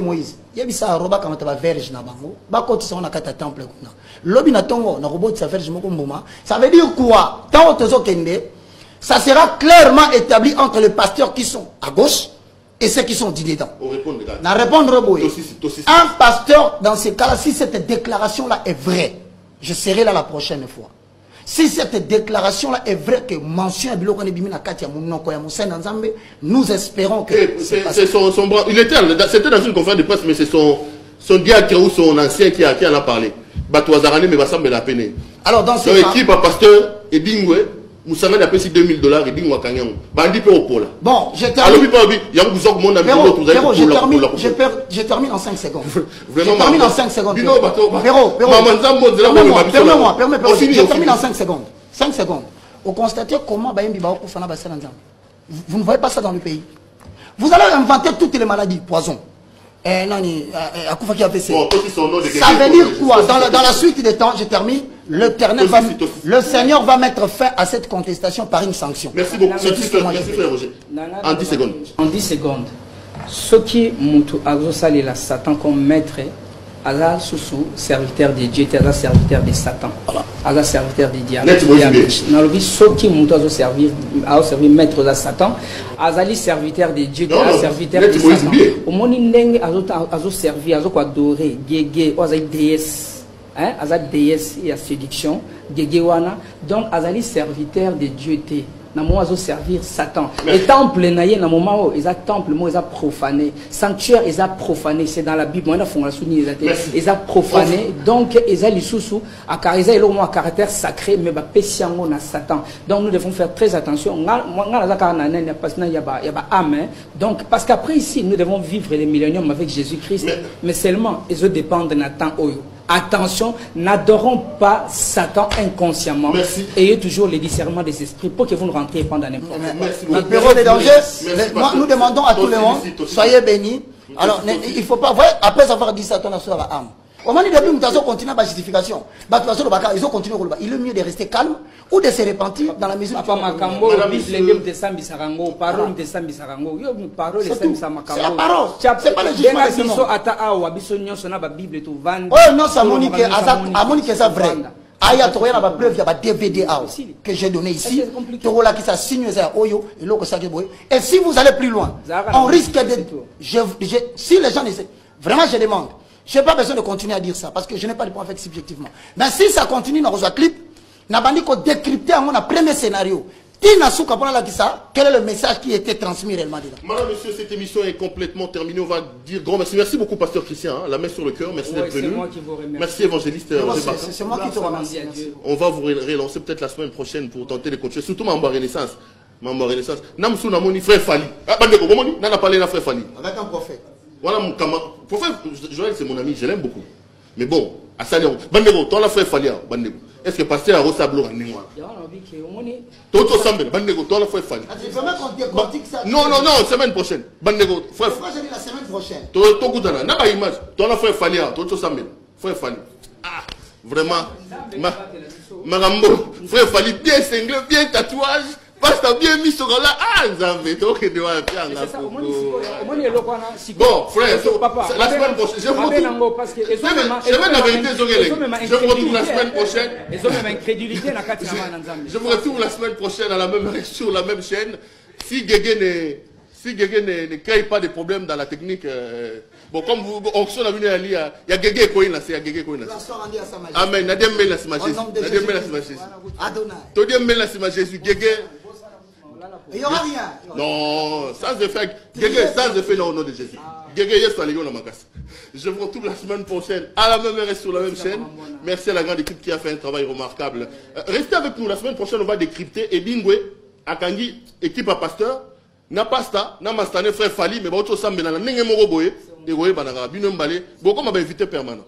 Moïse, il y a ça roba quand tu vas verge na bango, ba côté ça on a kata temple kuna. Lobi na tongo na robot ça verge moko mboma. Ça veut dire quoi? Tant tozo kende, ça sera clairement établi entre les pasteurs qui sont à gauche et ceux qui sont dedans. Na répondre boy. Un pasteur dans ces cas-là, si cette déclaration là est vraie, je serai là la prochaine fois. Si cette déclaration-là est vraie, que mention nous espérons que... Il était dans une conférence de presse, mais c'est son diacre ou son ancien qui en a parlé. Alors dans ce cas... équipe à pasteur Ebingwe, Moussanga a payé $2000 et Bingwa Kanyang. Bon, je termine. Je termine en 5 secondes. Je termine en 5 secondes. Je termine en 5 secondes. 5 secondes. Vous constatez comment vous ne voyez pas ça dans le pays. Vous allez inventer toutes les maladies, poison. Ça veut dire quoi? Dans la suite des temps, je termine. Le Seigneur va mettre fin à cette contestation par une sanction. Merci beaucoup. En 10 secondes. En 10 secondes. Ce qui monte à Satan comme maître, Aza Soussou, serviteur de Dieu, Aza serviteur de Satan. Aza serviteur de diable. Nalobi soki muto azo servir maître de Satan. Azali serviteur de Dieu, serviteur de Satan. Omoni ndenge azo servir, azo adorer, gege, aza déesse. Hein, aza déesse et à séduction, gege wana. Donc azali serviteur de Dieu te. Na moment azo servir Satan. Et temple naye na moment où ils a temple moi ils a profané. Sanctuaire ils a profané, c'est dans la Bible. Moi na fonga souni ils a profané. Donc ils a lisusu à caractère il a un caractère sacré mais ba pesiango na Satan. Donc nous devons faire très attention. Nga na ka na nene parce que y a ba âme. Donc parce qu'après ici nous devons vivre les milléniums avec Jésus-Christ mais seulement ils dépendent de Nathan Oyo. Attention, n'adorons pas Satan inconsciemment. Merci. Ayez toujours le discernement des esprits pour que vous ne rentriez pas dans n'importe quoi.
Le bureau des dangers, nous demandons à tout le monde, soyez bénis. Alors, il ne faut pas, voir, après avoir dit Satan, à la âme. Au moment où nous avons continué la justification, ils ont continué. Il est mieux de rester calme ou de se repentir dans la mesure où
c'est la
parole. C'est pas le jugement. Oh non, ça monique ça vrai. Aya toya na preuve ya ba DVD que j'ai donné ici. Torola qui ça signe ça oyo et l'autre ça boy. Et si vous allez plus loin, on risque de si les gens essaient, vraiment je demande. Je n'ai pas besoin de continuer à dire ça parce que je n'ai pas de point fait subjectivement. Mais si ça continue dans vos clips, n'a pas dit qu'on décrypter mon premier scénario. Quel est le message qui était transmis réellement dedans?
Madame, monsieur, cette émission est complètement terminée. On va dire grand merci. Merci beaucoup, pasteur Christian. Hein, la main sur le cœur. Merci d'être venu. Merci, évangéliste.
C'est moi qui te remercie.
On va vous relancer peut-être la semaine prochaine pour tenter de continuer. Surtout Mamba Renaissance. Mamba Renaissance. Namsou Namoni, frère Fali. Ah, Bandeko, Bomoni, n'a pas parlé de frère Fali.
Avec un prophète.
Voilà mon camarade. Prophète Joël, c'est mon ami. Je l'aime beaucoup. Mais bon, à Salion. Bandeko, toi la frère Fali. Bandeko. Est-ce que pasteur a reçu à Blora Ningwa? Toto Sambel, Bandego, toi la frère Fali. Non, semaine prochaine. Bandego, frère.
Pourquoi j'ai dit la semaine prochaine?
Toto Goudana, n'a pas image. Toi la frère Fali, Toto Sambel, frère Fali. Ah, vraiment. Marambo, frère Fali, bien cinglé, bien tatouage. Parce que bien mis sur là, ah, Zambé, toi qui dois faire un bon, frère, la semaine prochaine, je vous retrouve la vérité, je vous retrouve la semaine prochaine. Je vous retrouve la semaine prochaine à la même heure sur la même chaîne. Si Guégué ne crée pas de problèmes dans la technique, bon, comme vous, on s'en a venu à lire, il y a Guégué Koïna, c'est Guégué Koïna. Amen, Nadem Bela Sima Jésus. Nadem Bela Sima Jésus. Todiem Bela Sima Jésus, Guégué.
Il n'y aura rien.
Non, sans effet, sans effet au nom de Jésus. Je vous retrouve la semaine prochaine à la même heure et sur la même chaîne. Merci à la grande équipe qui a fait un travail remarquable. Restez avec nous, la semaine prochaine on va décrypter Ebingwe, Akangi, équipe à pasteur, na pasta, na mastane frère Fali, mais autre sambe na nenge moro boye, et roye banara, binom balé, beaucoup m'a invité permanent.